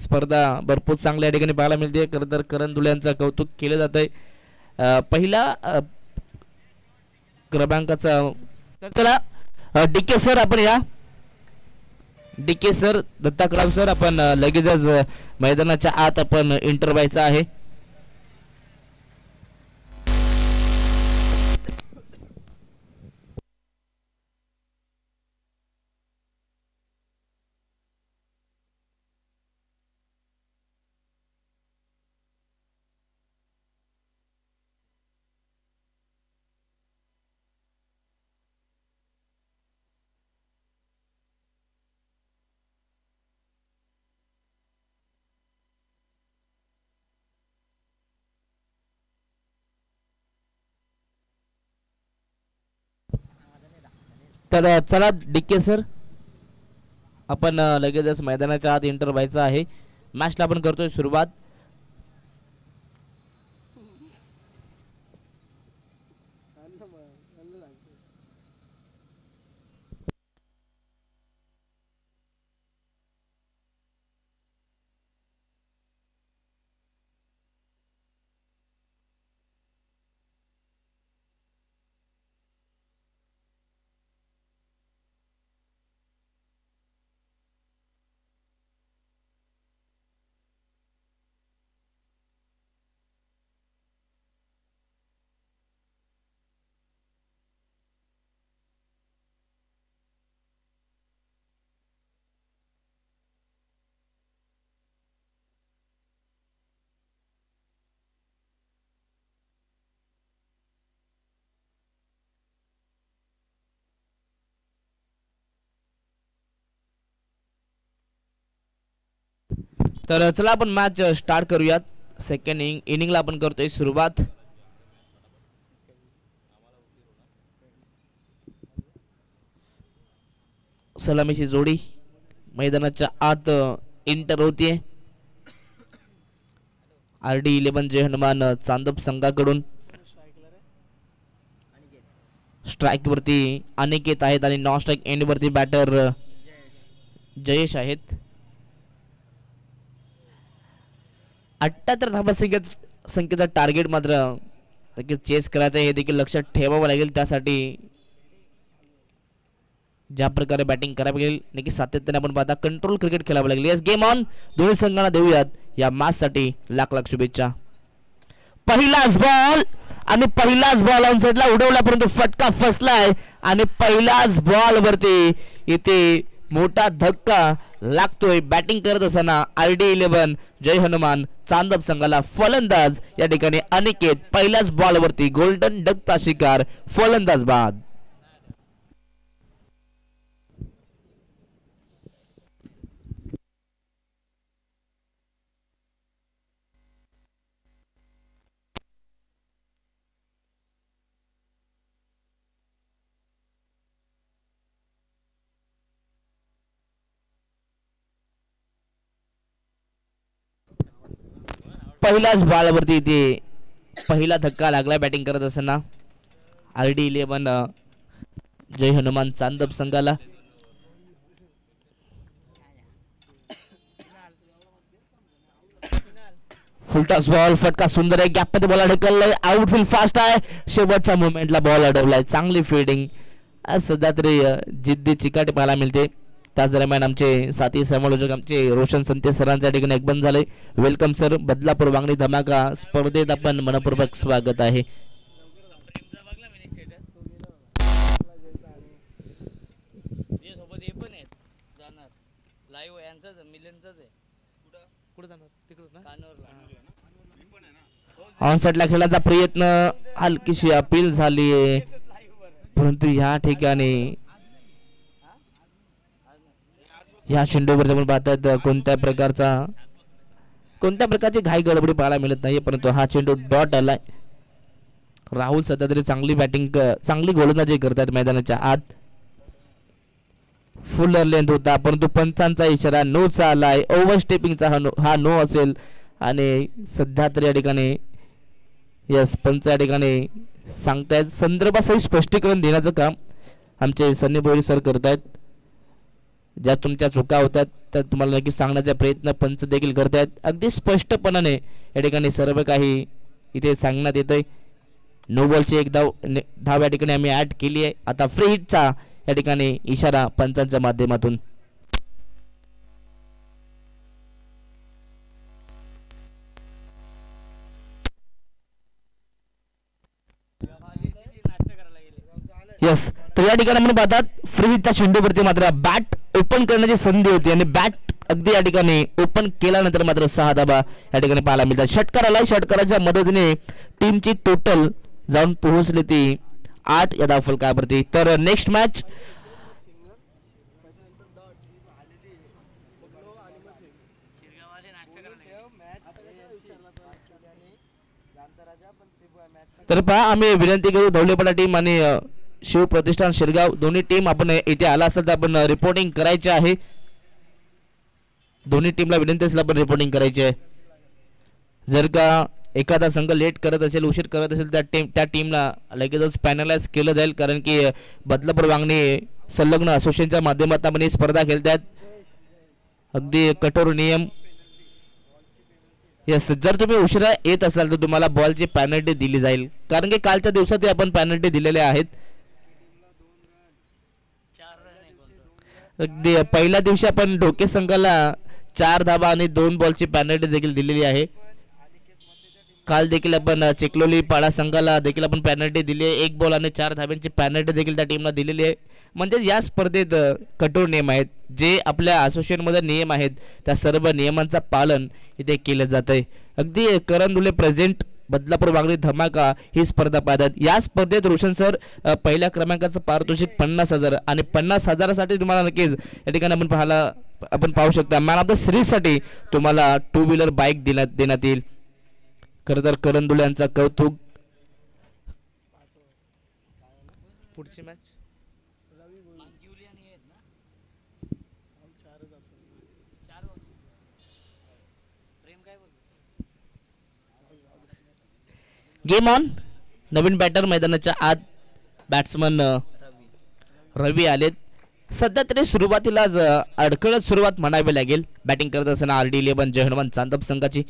[SPEAKER 2] स्पर्धा भरपूर चांगल्या ठिकाणी पाहायला मिळते. खरं तर करण दुले यांचं कौतुक केलं जात आहे. पहिला क्रमांकाचा तर चला डीके सर आपण या DK sir Datta Kadav sir आपण लगेचच मैदानाच्या आत आपण एंटर व्हायचं आहे. तर चला डीके सर आपण लगेचच मैदानाच्या आत एंटर व्हायचं आहे. मॅचला आपण करतोय सुरुवात. तर चला आपण मॅच स्टार्ट करूयात. सेकंड इनिंगला आपण करतोय सुरुवात. सलामीची जोडी मैदानाच्या आत एंटर होतीये. RD11 जय हनुमान चांदप संघाकडून स्ट्राइक वरती अनिकेत आहेत आणि नॉन स्ट्राइक एंड वरती बॅटर जयेश आहेत. 78 धाबा संख्येचा टार्गेट मात्र नक्कीच चेस करायचं हे देखील लक्षात ठेवावं लागेल. त्यासाठी ज्या प्रकारे बॅटिंग करावी लागेल नक्की सातत्याने आपण पाहता कंट्रोल क्रिकेट खेळावं लागेल. Yes game on. दोन्ही संघांना देऊयात या मॅच साठी लाख लाख शुभेच्छा. पहिलाच बॉल आणि पहिलाच बॉल ऑन साइडला उडवला परंतु फटका फसलाय आणि पहिलाच बॉल वरती इथे मोठा धक्का लागतोय. बॅटिंग करत असताना RD11 जय हनुमान चांदप संघाला फलंदाज या ठिकाणी अनिकेत पहिल्याच बॉल वरती गोल्डन डकचा शिकार फलंदाज बाद. पहिल्याच बॉलवरती इथे पहिला धक्का लागला बॅटिंग करत असताना RD11 जय हनुमान चांदप संघाला. फुलटॉस बॉल फटका सुंदर आहे. गॅप मध्ये बॉल अडकलाय. आउटफील्ड फास्ट आहे. शेवटच्या मोमेंटला बॉल अडवलाय. चांगली फिल्डिंग सध्या तरी जिद्दी चिकाटी पाहायला मिळते. त्याच दरम्यान आमचे साथी समालोचक आमचे रोशन संते सरांच्या ठिकाणी एक बंद झाले. Welcome sir. बदलापूर वांगणी धमाका स्पर्धेत आपण मनपूर्वक स्वागत आहे. ऑन साइडला खेळण्याचा प्रयत्न हलकीशी अपील झाली आहे परंतु या ठिकाणी या चेंडूवर आपण पाहतात कोणत्या प्रकारची घाई गडबडी पाहायला मिळत नाही परंतु हा चेंडू डॉट आलाय. राहुल सध्या तरी चांगली बॅटिंग चांगली गोलंदाजी करतात मैदानाच्या आत. फुल लेंथ होता परंतु पंचांचा इशारा नोचा आलाय. ओव्हर स्टेपिंगचा हा नो असेल आणि सध्या तरी या ठिकाणी यस पंच या ठिकाणी सांगतायत संदर्भासही स्पष्टीकरण देण्याचं काम आमचे सन्नी बोरी सर करतायत. ज्या तुमच्या चुका होतात त्या तुम्हाला नक्की सांगण्याचा प्रयत्न पंच देखील करतायत. अगदी स्पष्टपणाने या ठिकाणी सर्व काही इथे सांगण्यात येतंय. नो बॉलची एक धाव या ठिकाणी आम्ही ऍड केली आहे. आता फ्री हिटचा या ठिकाणी इशारा पंचांच्या माध्यमातून. यस तर या ठिकाणी आपण पाहतात फ्री हिटच्या चेंडूवरती मात्र बॅट ओपन करण्याची संधी होती आणि बॅट अगदी या ठिकाणी ओपन केल्यानंतर मात्र 6 धाबा या ठिकाणी पाहायला मिळतात. षटकार आला. षटकाराच्या मदतीने टीमची टोटल जाऊन पोहोचली ती 8 या धावफलकावरती. तर नेक्स्ट मॅच तर पहा आम्ही विनंती करू धवलेपडा टीम आणि शिव प्रतिष्ठान शिरगाव दोन्ही टीम आपण इथे आला असेल तर आपण रिपोर्टिंग करायचे आहे. दोन्ही टीमला विनंती असेल आपण रिपोर्टिंग करायची आहे. जर का एखादा संघ लेट करत असेल उशीर करत असेल त्या टीमला लगेचच पॅनलाइज केलं जाईल कारण की बदलापूर वांगणी संलग्न असोसिएशनच्या माध्यमातून आपण ही स्पर्धा खेळतात. अगदी कठोर नियम. यस जर तुम्ही उशिरा येत असाल तर तुम्हाला बॉलची पॅनल्टी दिली जाईल कारण की कालच्या दिवसात आपण पॅनल्टी दिलेल्या आहेत. अगदी पहिल्या दिवशी आपण ढोके संघाला 4 धाबा आणि 2 बॉलची पॅनल्टी देखील दिलेली आहे. काल देखील आपण चिखलोली पाडा संघाला देखील आपण पॅनल्टी दिली आहे. 1 बॉल आणि 4 धाब्यांची पॅनल्टी देखील त्या टीमला दिलेली आहे. म्हणजे या स्पर्धेत कठोर नियम आहेत. जे आपल्या असोसिएशनमध्ये नियम आहेत त्या सर्व नियमांचं पालन इथे केलं जात आहे. अगदी करंदुले प्रेझेंट बदलापूर वांगणी धमाका ही स्पर्धा पाहतात. या स्पर्धेत रोशन सर पहिल्या क्रमांकाचं पारितोषिक 50,000 आणि 50,000साठी तुम्हाला नक्कीच या ठिकाणी आपण पाहू शकता. मॅन ऑफ द सिरीज साठी तुम्हाला 2 व्हीलर बाईक देण्यात येईल. खरं तर करंदुले यांचा कौतुक. पुढची मॅच गेम ऑन. नवीन बॅटर मैदानाच्या आत बॅट्समन रवी आलेत. सध्या तरी सुरुवातीलाच अडखळत सुरुवात म्हणावी लागेल बॅटिंग करत असताना RD11 जय हनुमान चांदप संघाची.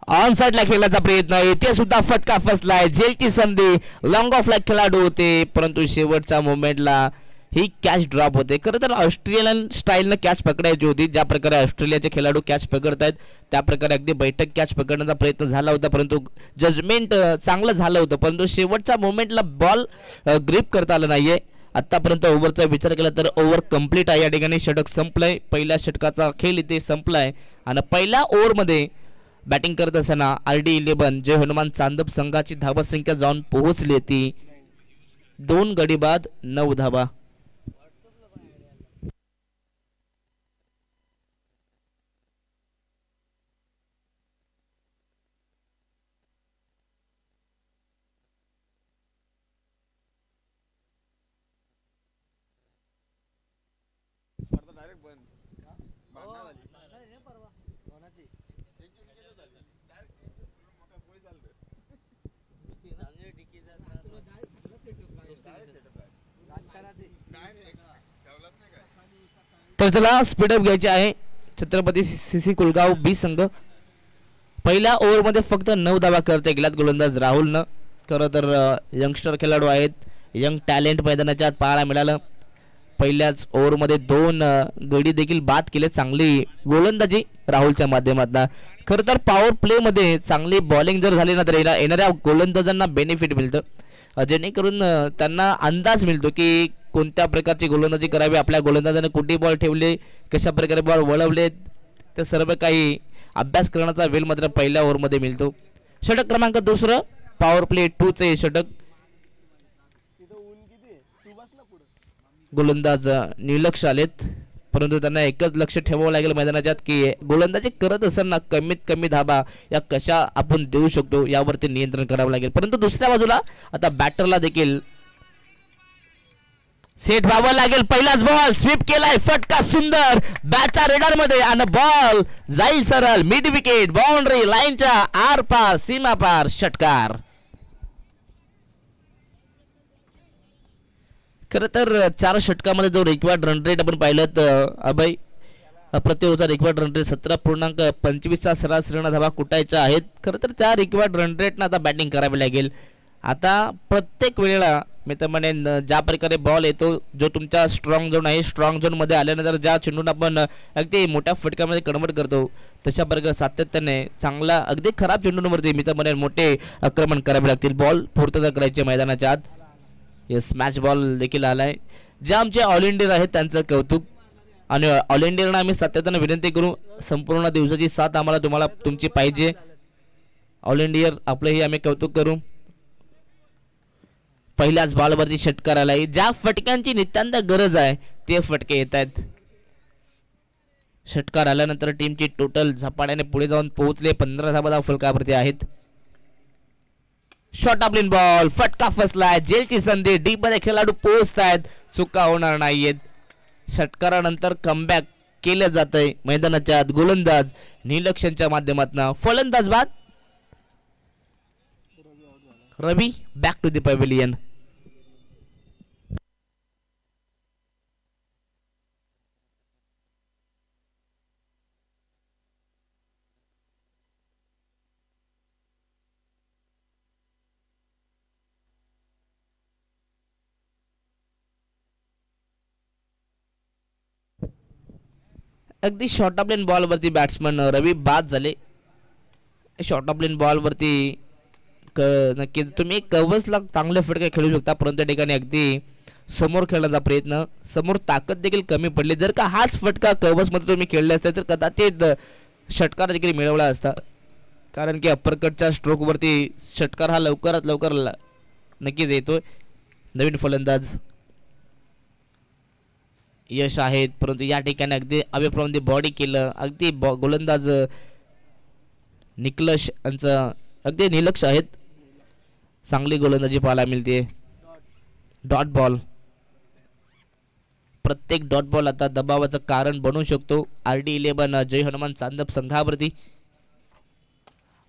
[SPEAKER 2] ऑन साइडला खेळण्याचा प्रयत्न आहे ते सुद्धा फटका फसलाय. जेलची संधी, लॉंग ऑफ ला खेळाडू होते परंतु शेवटच्या मोमेंटला ही कॅच ड्रॉप होते. खरं तर ऑस्ट्रेलियन स्टाईलनं कॅच पकडायची होती. ज्या प्रकारे ऑस्ट्रेलियाचे खेळाडू कॅच पकडतायत त्या प्रकारे अगदी बैठक कॅच पकडण्याचा प्रयत्न झाला होता परंतु जजमेंट चांगलं झालं होतं परंतु शेवटच्या मोमेंटला बॉल ग्रिप करता आलं नाहीये. आतापर्यंत ओव्हरचा विचार केला तर ओव्हर कंप्लीट आहे. या ठिकाणी षटक संपलंय. पहिल्या षटकाचा खेळ इथे संपलाय आणि पहिल्या ओव्हरमध्ये बॅटिंग करत असताना RD11 जय हनुमान चांदप संघाची धावसंख्या जाऊन पोहोचली होती 2 गडी बाद 9 धावा. तर चला स्पीडअप घ्यायचे आहे. छत्रपती CC कुलगाव B संघ पहिल्या ओव्हरमध्ये फक्त 9 धावा करते गेलात गोलंदाज राहुलनं. खरं तर यंगस्टर खेळाडू आहेत. यंग टॅलेंट मैदानाच्या आत पाहायला मिळालं. पहिल्याच ओव्हरमध्ये 2 गडी देखील बाद केले. चांगली गोलंदाजी राहुलच्या माध्यमातून. खरं तर पॉवर प्लेमध्ये चांगली बॉलिंग जर झाली ना तर येणाऱ्या गोलंदाजांना बेनिफिट मिळतं जेणेकरून त्यांना अंदाज मिळतो की कोणत्या प्रकारची गोलंदाजी करावी. आपल्या गोलंदाजाने कुठे बॉल ठेवले, कशा प्रकारे बॉल वळवले ते सर्व काही अभ्यास करण्याचा वेळ मात्र पहिल्या ओव्हरमध्ये मिळतो. षटक क्रमांक 2 पॉवर प्ले 2चे षटक. गोलंदाज निर्लक्ष आलेत परंतु त्यांना एकच लक्ष ठेवावं लागेल मैदानाच्यात की गोलंदाजी करत असताना कमीत कमी धाबा या कशा आपण देऊ शकतो यावरती नियंत्रण करावं लागेल. परंतु दुसऱ्या बाजूला आता बॅटरला देखील सेट व्हावं लागेल. पहिलाच बॉल स्वीप केलाय. फटका सुंदर बॅटच्या रेडर मध्ये आणि बॉल जाईल सरळ मिड विकेट बाउंड्री लाईनच्या आर पार सीमा पार षटकार. खरं तर 4 षटकामध्ये जो रिक्वायर्ड रन रेट आपण पाहिलं तर अभय प्रति ओव्हरचा रिक्वायर्ड रन रेट 17.25चा सरासरी धावा कुटायच्या आहेत. खरं तर त्या रिक्वायर्ड रन रेटनं आता बॅटिंग करावी लागेल. आता प्रत्येक वेळेला मी तर म्हणेन ज्या प्रकारे बॉल येतो जो तुमचा स्ट्रॉंग झोन आहे स्ट्रॉंग झोनमध्ये आल्यानंतर ज्या चेंडून आपण अगदी मोठ्या फटक्यामध्ये कन्वर्ट करतो तशा प्रकारे सातत्याने चांगला अगदी खराब चेंडूंवरती मी तर म्हणेन मोठे आक्रमण करावे लागतील. बॉल पूर्तता करायची मैदानाच्या आत. येस मॅच बॉल देखील आलाय. जे आमचे ऑल इंडिया आहेत त्यांचं कौतुक आणि ऑल इंडियाला आम्ही सातत्याने विनंती करू संपूर्ण दिवसाची साथ तुम्हाला तुमची पाहिजे. ऑल इंडिया आपलंही आम्ही कौतुक करू. पहिल्याच बॉलवरती षटकार आलाय. ज्या फटक्यांची नितांत गरज आहे ते फटके येत आहेत. षटकार आल्यानंतर टीमची टोटल झपाट्याने पुढे जाऊन पोहोचले. 15 धावा फलकावरती आहेत. शॉर्ट ऑफ बॉल फटका फसलाय. जेलची संधी डीप मध्ये खेळाडू पोहोचतायत. चुका होणार नाहीयेत. षटकारानंतर कमबॅक केलं जातंय मैदानाच्या आत. गोलंदाज निलक्षणच्या माध्यमातून फलंदाज बाद. Ravi back to the pavilion. अगदी शॉर्ट ऑफ लेन बॉलवरती बॅट्समन रवी बाद झाले. शॉर्ट ऑफ लेन बॉलवरती नक्की तुम्ही कव्हर्सला चांगले फटके खेळू शकता परंतु त्या ठिकाणी अगदी समोर खेळण्याचा प्रयत्न समोर ताकद देखील कमी पडली. जर का हाच फटका कव्हर्समध्ये तुम्ही खेळले असते तर कदाचित षटकार देखील मिळवला असता कारण की अप्परकटच्या स्ट्रोकवरती षटकार हा लवकरात लवकर नक्कीच येतोय. नवीन फलंदाज यश आहेत परंतु या ठिकाणी अगदी अवे फ्रॉम दी बॉडी केलं. अगदी गोलंदाज निकलश यांचं अगदी निलक्ष आहेत. चांगली गोलंदाजी पाहायला मिळते. डॉट बॉल प्रत्येक डॉट बॉल आता दबावाचं कारण बनू शकतो RD11 जय हनुमान चांदप संघावरती.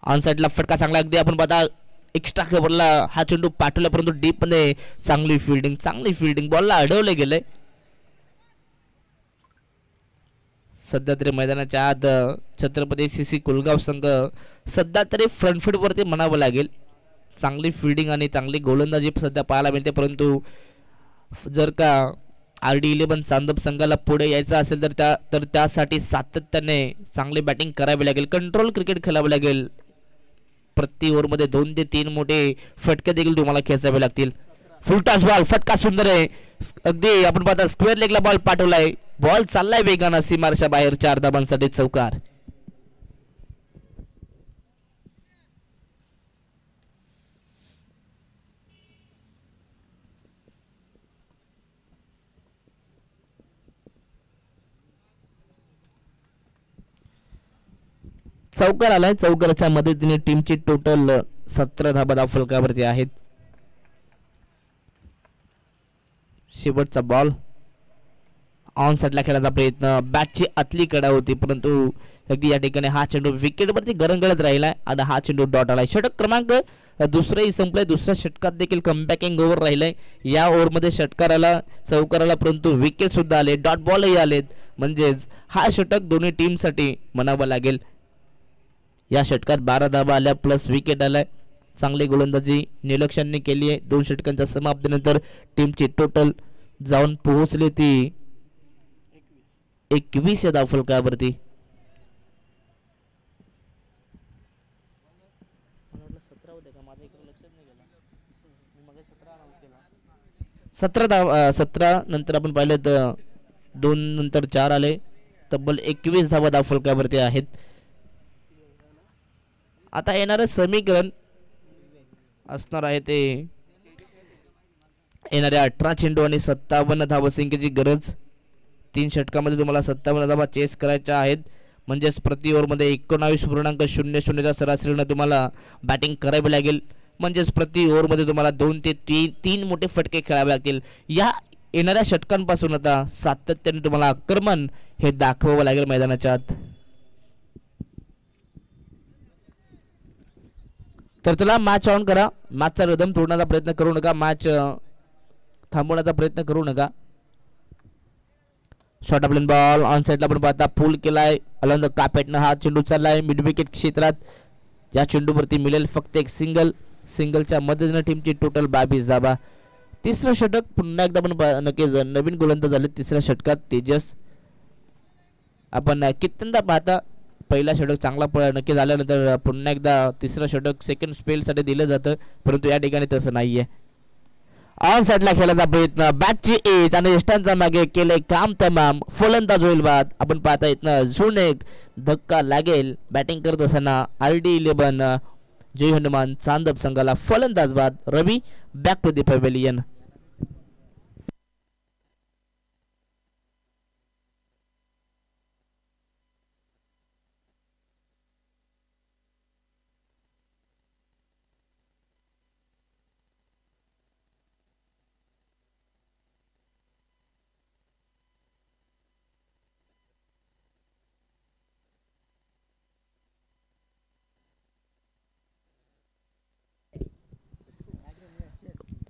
[SPEAKER 2] ऑन साइडला फटका चांगला अगदी आपण पाहता एक्स्ट्रा कव्हरला हा चेंडू पाठवला परंतु डीप मध्ये चांगली फिल्डिंग बॉलला अडवले गेले. सध्या तरी मैदानाच्या आत छत्रपती CC कुलगाव संघ सध्या तरी फ्रंट फूट वरती म्हणावं लागेल. चांगली फिल्डिंग आणि चांगली गोलंदाजी सध्या पाहायला मिळते परंतु जर का RD11 चांदप संघाला पुढे यायचं असेल तर त्यासाठी सातत्याने चांगली बॅटिंग करावी लागेल. कंट्रोल क्रिकेट खेळावं लागेल. प्रति ओव्हरमध्ये 2 ते 3 मोठे फटके देखील तुम्हाला खेचावे लागतील. फुलटॉस बॉल फटका सुंदर आहे अगदी आपण पाहता स्क्वेअर लेगला बॉल पाठवलाय. बॉल चाललाय वेगानं सीमारेषा बाहेर 4 धाबांसाठी चौकार. चौकार आलाय. चौकाराच्या मदतीने टीमची टोटल 17 धाबा धाव फलकावरती आहेत. शेवटचा बॉल ऑन साइडला खेळायचा प्रयत्न बॅटची आतली कडा होती परंतु अगदी या ठिकाणी हा चेंडू विकेटवरती गरंगळत राहिलाय आणि हा चेंडू डॉट आलाय. षटक क्रमांक दुसरंही संपलंय. दुसऱ्या षटकात देखील कमबॅकिंग ओव्हर राहिलंय. या ओव्हरमध्ये षटकाराला चौकाराला परंतु विकेट सुद्धा आले डॉट बॉलही आलेत म्हणजेच हा षटक दोन्ही टीमसाठी म्हणावं लागेल. या षटकात 12 धाबा आल्या प्लस विकेट आलाय. चांगली गोलंदाजी निलक्षणने केली आहे. 2 षटकांच्या समाप्तीनंतर टीमची टोटल जाऊन पोहोचली ती 21 या धावफलकावरती. सतरा नंतर आपण पाहिलं तर 2 नंतर 4 आले. तब्बल 21 धावा धावफलकावरती आहेत. आता येणारं समीकरण असणार आहे ते येणाऱ्या 18 चेंडू आणि 57 धावसंख्येची गरज. 3 षटकामध्ये तुम्हाला 57 धावा चेस करायच्या आहेत म्हणजेच प्रति ओव्हरमध्ये 19.00 सरासरीनं तुम्हाला बॅटिंग करावी लागेल. म्हणजेच प्रति ओव्हरमध्ये तुम्हाला 2 ते 3 मोठे फटके खेळावे लागतील. या येणाऱ्या षटकांपासून आता सातत्याने तुम्हाला आक्रमण हे दाखवावं लागेल मैदानाच्या आत. तर चला मॅच ऑन करा. मॅचचा रिदम तोडण्याचा प्रयत्न करू नका. मॅच थांबवण्याचा प्रयत्न करू नका. शॉर्ट ऑफ बॉल ऑन साइडला आपण पाहता पुल केलाय अलंद कापेटनं हा चेंडू चाललाय मिड विकेट क्षेत्रात. या चेंडूवरती मिळेल फक्त एक सिंगलच्या मदतीने टीमची टोटल 22 धाबा. तिसरं षटक पुन्हा एकदा आपण नक्कीच नवीन गोलंदाज झाले तिसऱ्या षटकात तेजस. आपण कित्यंदा पाहता पहिला षटक चांगला नक्की झाल्यानंतर पुन्हा एकदा तिसरं षटक सेकंड स्पेलसाठी दिलं जातं परंतु या ठिकाणी तसं नाहीये. ऑन साइडला खेळायचा प्रयत्न बॅटची एज आणि यष्टांचा मागे केले काम तमाम. फलंदाज होईल बाद. आपण पाहता इथनं झून एक धक्का लागेल. बॅटिंग करत असताना RD11 जय हनुमान चांदप संघाला फलंदाज बाद. Ravi back to the pavilion.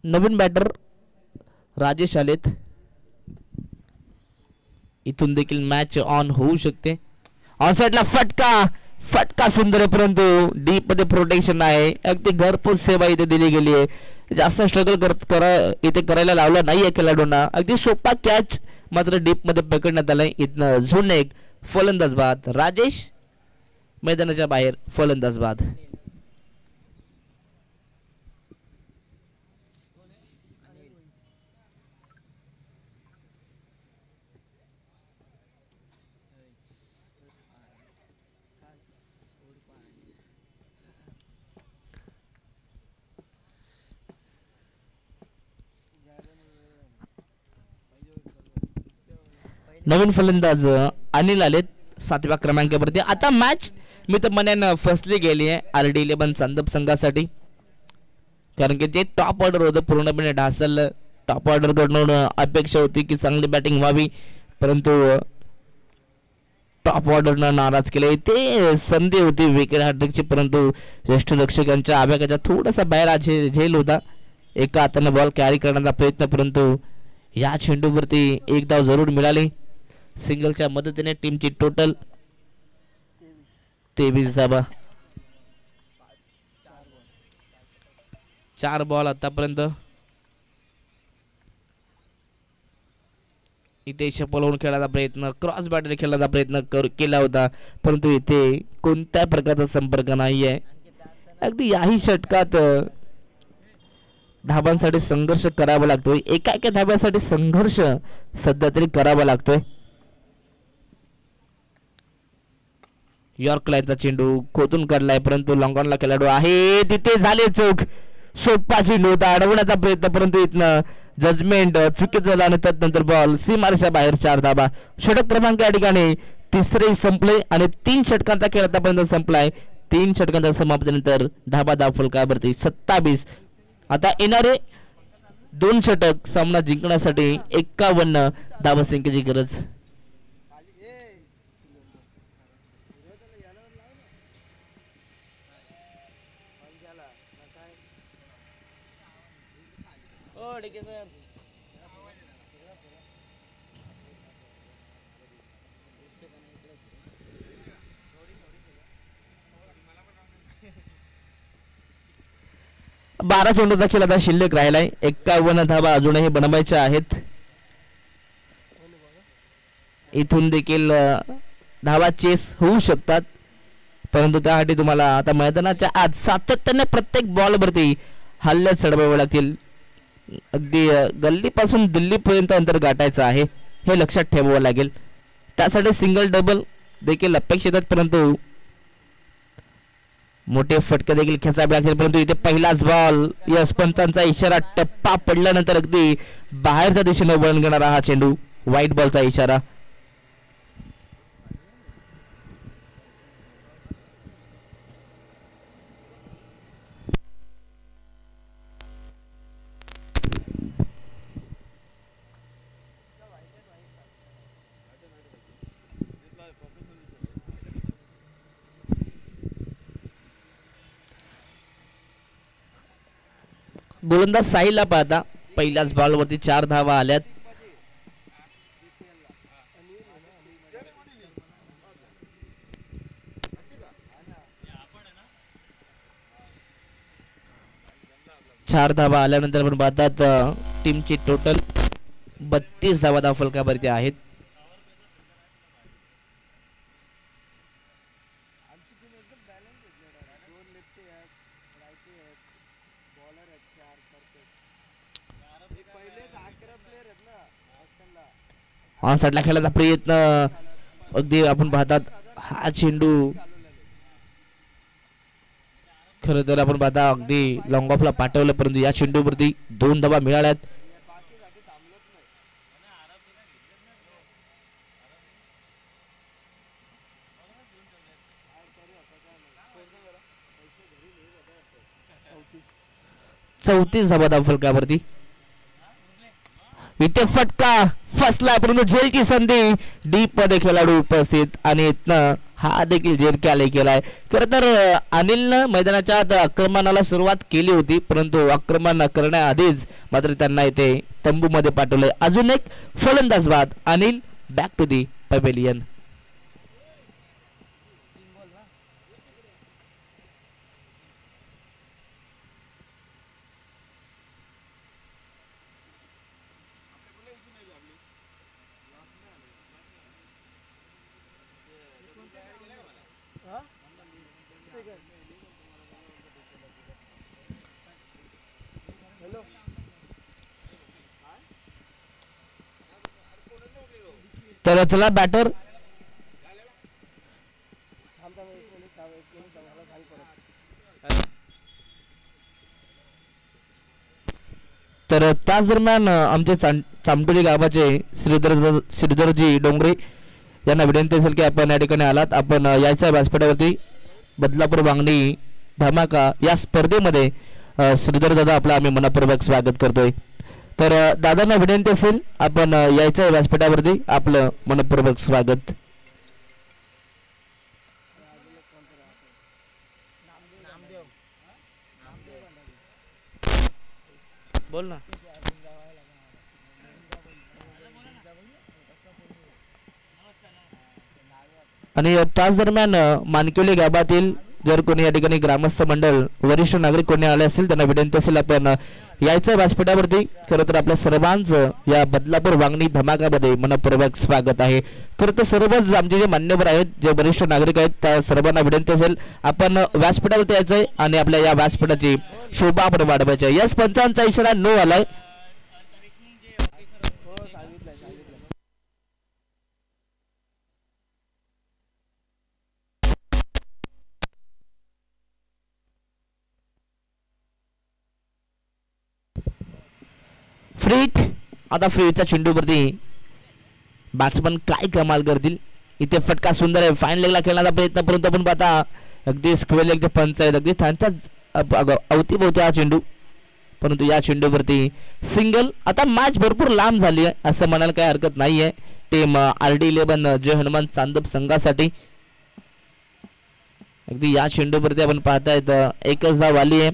[SPEAKER 2] नवीन बॅटर राजेश आलेत. इथून देखील मॅच ऑन होऊ शकते. ऑन साइडला फटका सुंदर आहे परंतु डीप मध्ये प्रोटेक्शन आहे. अगदी घरपोच सेवा इथे दिली गेली आहे. जास्त स्ट्रगल इथे करायला लावलं नाहीये खेळाडूंना. अगदी सोपा कॅच मात्र डीप मध्ये पकडण्यात आलाय. इथनं झून एक फलंदाज बाद. राजेश मैदानाच्या बाहेर फलंदाज बाद. नवीन फलंदाज अनिल आलेत 7व्या क्रमांकावरती. आता मॅच मी तर म्हणेन फसली गेली आहे RD11 चांदप संघासाठी कारण की जे टॉप ऑर्डर होतं पूर्णपणे ढासळलं. टॉप ऑर्डर कडून अपेक्षा होती की चांगली बॅटिंग व्हावी, परंतु टॉप ऑर्डरनं नाराज केले. ते संधी होती विकेट हॅट्रिकची, परंतु यष्टीरक्षकांच्या आव्याकाच्या थोडासा बाहेर झेल होता. एका हाताने बॉल कॅरी करण्याचा प्रयत्न, परंतु या चेंडूवरती एक धाव जरूर मिळाली. सिंगलच्या मदतीने टीमची टोटल 23 धावा. 4 बॉल आतापर्यंत. इथे शफल होऊन खेळायचा प्रयत्न, क्रॉस बॅटर खेळण्याचा प्रयत्न केला होता, परंतु इथे कोणत्या प्रकारचा संपर्क नाही आहे. अगदी याही षटकात धाबांसाठी संघर्ष करावा लागतोय. एका एका धाब्यासाठी संघर्ष सध्या तरी करावा लागतोय. यॉर्क लाईनचा चेंडू खोदून काढलाय, परंतु लॉंगॉनला खेळाडू आहे, तिथे झाले चूक. सोपा चेंडू होता, अडवण्याचा प्रयत्न, परंतु इथनं जजमेंट चुकीचं झालं आणि त्यानंतर बॉल सीमारेषा बाहेर. 4 धाबा. षटक क्रमांक या ठिकाणी तिसरे संपले आणि 3 षटकांचा खेळ आतापर्यंत संपलाय. 3 षटकांच्या समाप्तीनंतर धाबा धाव फलकावरती 27. आता येणारे 2 षटक सामना जिंकण्यासाठी 51 धावसंख्येची गरज. बारा चेंडूचा खेळ आता शिल्लक राहिलाय. 51 धावा अजूनही बनवायच्या आहेत. इथून देखील धावा चेस होऊ शकतात, परंतु त्यासाठी तुम्हाला आता मैदानाच्या आत सातत्याने प्रत्येक बॉलवरती हल्ले चढवावे लागतील. अगदी गल्लीपासून दिल्लीपर्यंत अंतर गाठायचं आहे, हे लक्षात ठेवावं लागेल. त्यासाठी सिंगल डबल देखील अपेक्षित आहेत, परंतु मोठे फटके देखील खेचावे लागतील. परंतु इथे पहिलाच बॉल, यस पंचांचा इशारा, टप्पा पडल्यानंतर अगदी बाहेरच्या दिशेने वळण घेणारा हा चेंडू, व्हाईट बॉलचा इशारा. गोलंदाज साहिलला पाहता पहिल्याच बॉलवरती 4 धावा आल्यात. चार धावा आल्यानंतर आपण पाहतात टीमची टोटल 32 धावा धाव फलकावरती आहेत. ऑन साइडला खेळायचा प्रयत्न, अगदी आपण पाहतात हा चेंडू खरं तर आपण पाहता अगदी लॉंग ऑफला पाठवलं, परंतु या चेंडूवरती 2 धावा मिळाल्यात. चौतीस धावा धाव फलकावरती. इथे फटका फसला, परंतु झेलची संधी, डीप मध्ये खेळाडू उपस्थित आणि इथनं हा देखील झेल कॅले केलाय. खरं तर अनिलनं मैदानाच्या आत आक्रमणाला सुरुवात केली होती, परंतु आक्रमण करण्याआधीच मात्र त्यांना इथे तंबूमध्ये पाठवले. अजून एक फलंदाज बाद. Anil back to the pavilion. तर चला बॅटर तर त्याच दरम्यान आमचे चामटोली गावाचे श्रीधरजी डोंगरे यांना विनंती असेल की आपण या ठिकाणी आलात, आपण यायच्या व्यासपीठावरती बदलापूर वांगणी धमाका या स्पर्धेमध्ये श्रीधर दादा आपला आम्ही मनपूर्वक स्वागत करतोय. तर दादांना विनंती असेल आपण यायचं व्यासपीठावरती, आपलं मनपूर्वक स्वागत. बोल ना. आणि त्याच दरम्यान मानकिवली गावातील जर कोणी या ठिकाणी ग्रामस्थ मंडळ वरिष्ठ नागरिक कोणी आले असतील त्यांना विनंती असेल आपण यायचं व्यासपीठावरती. खरं तर आपल्या सर्वांचं या बदलापूर वांगणी धमाकामध्ये मनपूर्वक स्वागत आहे. खरं तर सर्वच आमचे जे मान्यवर आहेत, जे वरिष्ठ नागरिक आहेत, त्या सर्वांना विनंती असेल आपण व्यासपीठावरती यायचंय आणि आपल्या या व्यासपीठाची शोभा आपण वाढवायची आहे. यस पंचांचा इशारा नो आलाय. फ्रीट आता फ्रीटच्या चेंडूवरती बॅट्समन काय कमाल करतील. इथे फटका सुंदर आहे. फाईन लेगला खेळण्याचा प्रयत्न, परंतु आपण पाहता अगदी स्क्वेअर लेग पंच आहेत, अगदी त्यांच्या अवतीभोवती हा चेंडू, परंतु या चेंडूवरती सिंगल. आता मॅच भरपूर लांब झाली आहे असं म्हणायला काही हरकत नाही आहे. टीम RD11 जय हनुमान चांदप संघासाठी अगदी या चेंडूवरती आपण पाहतायत एकच धाव आली आहे.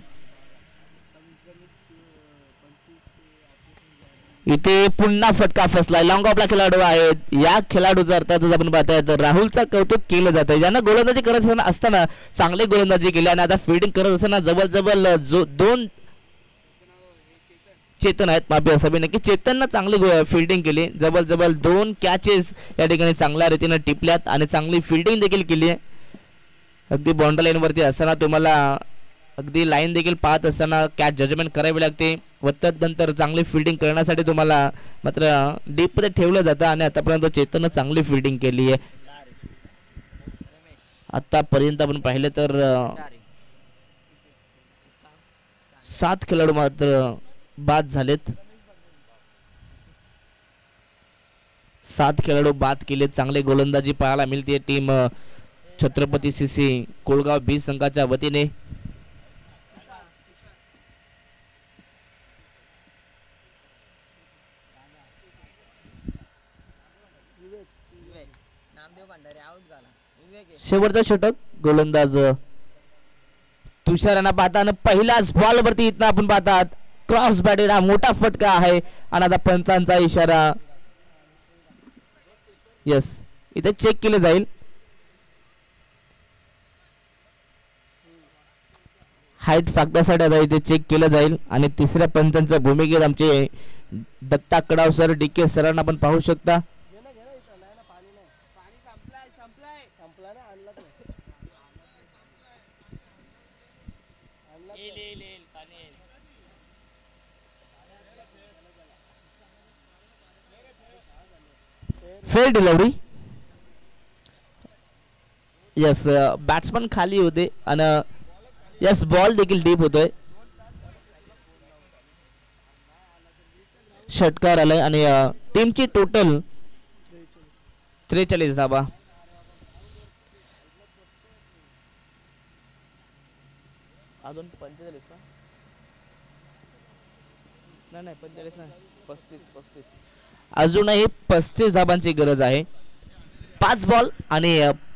[SPEAKER 2] इथे पुन्हा फटका फसलाय. लॉंग ऑफला खेळाडू आहेत. या खेळाडूचा अर्थातच आपण पाहतायत राहुलचा कौतुक केलं जात आहे, ज्यांना गोलंदाजी करत असताना चांगली गोलंदाजी केली आणि आता फिल्डिंग करत असताना जवळ जो दोन चेतन आहेत, माफी असावी नक्की, चेतननं चांगली फिल्डिंग केली. जवळ दोन कॅचेस या ठिकाणी चांगल्या रीतीने टिपल्यात आणि चांगली फिल्डिंग देखील केली आहे. अगदी बाउंड्री लाईनवरती असताना तुम्हाला अगदी लाईन देखील पाहत असताना कॅच जजमेंट करावी लागते व तदनंतर चांगली फिल्डिंग करण्यासाठी तुम्हाला मात्र डीपमध्ये ठेवलं जातं आणि आतापर्यंत चेतननं चांगली फिल्डिंग केली आहे. आतापर्यंत आपण पाहिलं तर 7 खेळाडू मात्र बाद झालेत. 7 खेळाडू बाद केलेत. चांगले गोलंदाजी पाहायला मिळते team Chhatrapati CC Kolgaon B संघाच्या वतीने. शेवटचा षटक गोलंदाज तुषार यांना पाहताना पहिल्याच बॉल वरती इथं आपण पाहतात क्रॉस बॅटेड हा मोठा फटका आहे आणि आता पंचांचा इशारा. यस, इथे चेक केलं जाईल. हाईट फॅक्टरसाठी आता इथे चेक केलं जाईल आणि तिसऱ्या पंचांच्या भूमिकेत आमचे दत्ता कडाव सर DK सरांना आपण पाहू शकता. Fail delivery. यस, बॅट्समन खाली होते आणि यस बॉल देखील डीप होतोय. षटकार आलाय आणि टीमची टोटल 43 धावा. अजून 45 का? नाही 45 नाही 35. अजूनही 35 धाबांची गरज आहे. 5 बॉल आणि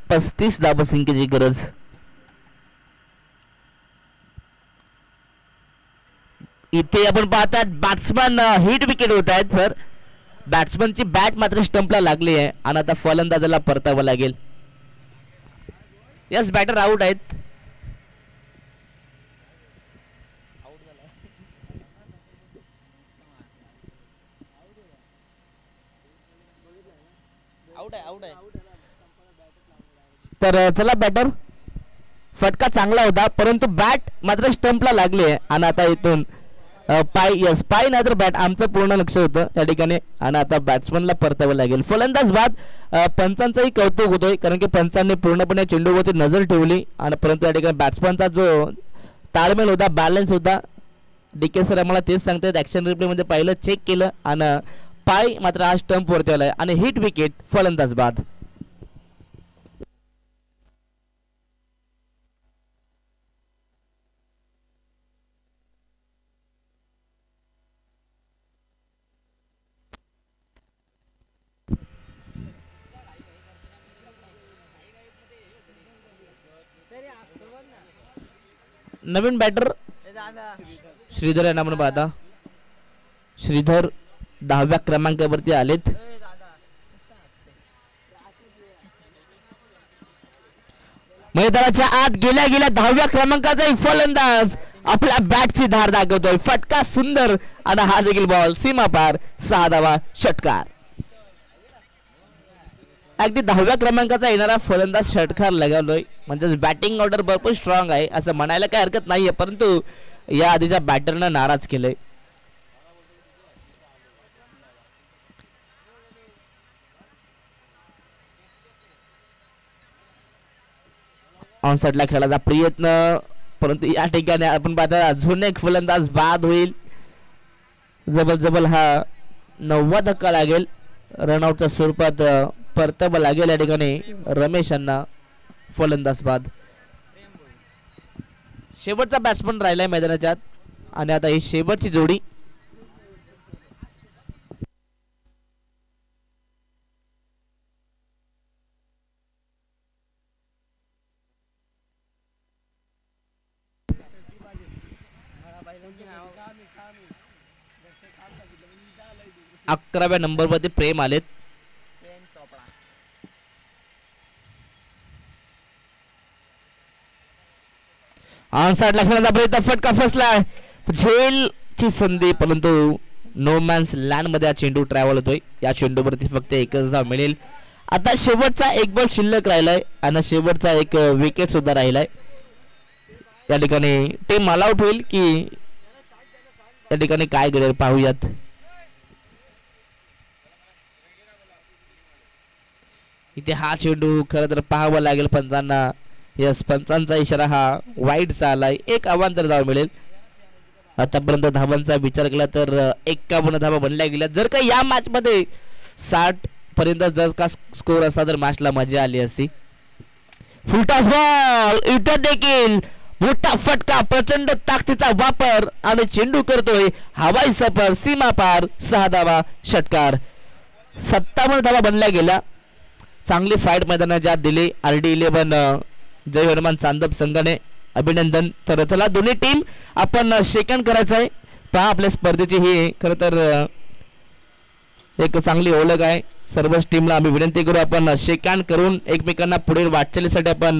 [SPEAKER 2] 35 धाबा संख्येची गरज. इथे आपण पाहतात बॅट्समन हिट विकेट होत आहेत सर. बॅट्समनची बॅट मात्र स्टंपला लागली आहे आणि आता फलंदाजाला परतावं लागेल. यस, बॅटर आउट आहेत. तर चला बॅटर, फटका चांगला होता परंतु बॅट मात्र स्टंपला लागली आहे आणि आता इथून पाय, यस पाय नाही तर बॅट, आमचं पूर्ण लक्ष होतं या ठिकाणी आणि आता बॅट्समनला परतावं लागेल. फलंदाज बाद. पंचांचंही कौतुक होतोय कारण की पंचांनी पूर्णपणे चेंडूवरती नजर ठेवली आणि परंतु या ठिकाणी बॅट्समनचा जो ताळमेळ होता, बॅलन्स होता, DK सर आम्हाला तेच सांगतात. ॲक्शन रिप्लेमध्ये पाहिलं, चेक केलं आणि पाय मात्र हा स्टंपवरती आलाय आणि हिट विकेट, फलंदाज बाद. नवीन बॅटर श्रीधर यांना आपण पाहता. श्रीधर 10व्या क्रमांकावरती आलेत. मैदानाच्या आत गेल्या गेल्या 10व्या क्रमांकाचा फलंदाज आपल्या बॅटची धार दाखवतोय. फटका सुंदर आणि हा देखील बॉल सीमा पार. 6 धावा षटकार. अगदी 10व्या क्रमांकाचा येणारा फलंदाज षटकार लगावलोय. म्हणजे बॅटिंग ऑर्डर भरपूर स्ट्रॉंग आहे असं म्हणायला काही हरकत नाहीये. परंतु या आधीच्या बॅटरनं नाराज केलंय. ऑनसाइडला खेळायचा प्रयत्न, परंतु या ठिकाणी आपण पाहता अजून एक फलंदाज बाद होईल. जबल हा 9वा धक्का लागेल. रनआउटच्या स्वरूपात परतब लागेल या ठिकाणी रमेश यांना. फलंदाज बाद. शेवटचा बॅट्समन राहिलाय मैदानाच्या आणि आता ही शेवटची जोडी. अकराव्या नंबरवरती प्रेम आलेत. ऑनसाइडला खेळण्याचा प्रयत्न, फटका फसलाय. झेलची संधी, परंतु नो मॅन्स लँड मध्ये हा चेंडू ट्रॅव्हल होतोय. या चेंडूवरती फक्त एकच धाव मिळेल. आता शेवटचा एक बॉल शिल्लक राहिलाय आणि शेवटचा एक विकेट सुद्धा राहिलाय. या ठिकाणी टीम ऑल आउट होईल की या ठिकाणी काय घडेल पाहूयात. इथे हा चेंडू खरं तर पाहावा लागेल पंचांना. यस, पंचांचा इशारा हा वाईटचा आलाय. एक अवांतर धाव मिळेल. आतापर्यंत धावांचा विचार केला तर 51 धावा बनल्या गेल्या. जर का या मॅच मध्ये 60 पर्यंत जर का स्कोर असता तर मॅचला मजा आली असती. फुलटॉस बॉल, इथे देखील मोठा फटका, प्रचंड ताकदीचा वापर आणि चेंडू करतोय हवाई सफर. सीमा पार. 6 धावा षटकार. 57 धावा बनल्या गेल्या. चांगली फाईट मैदानाच्या दिली RD11 जय हनुमान चांदप संघाने. अभिनंदन. तर चला दोन्ही टीम आपण शेकन करायचं आहे. पहा आपल्या स्पर्धेची ही खरं तर एक चांगली ओळख आहे. सर्वच टीमला आम्ही विनंती करू आपण शेक हँड करून एकमेकांना पुढील वाटचालीसाठी आपण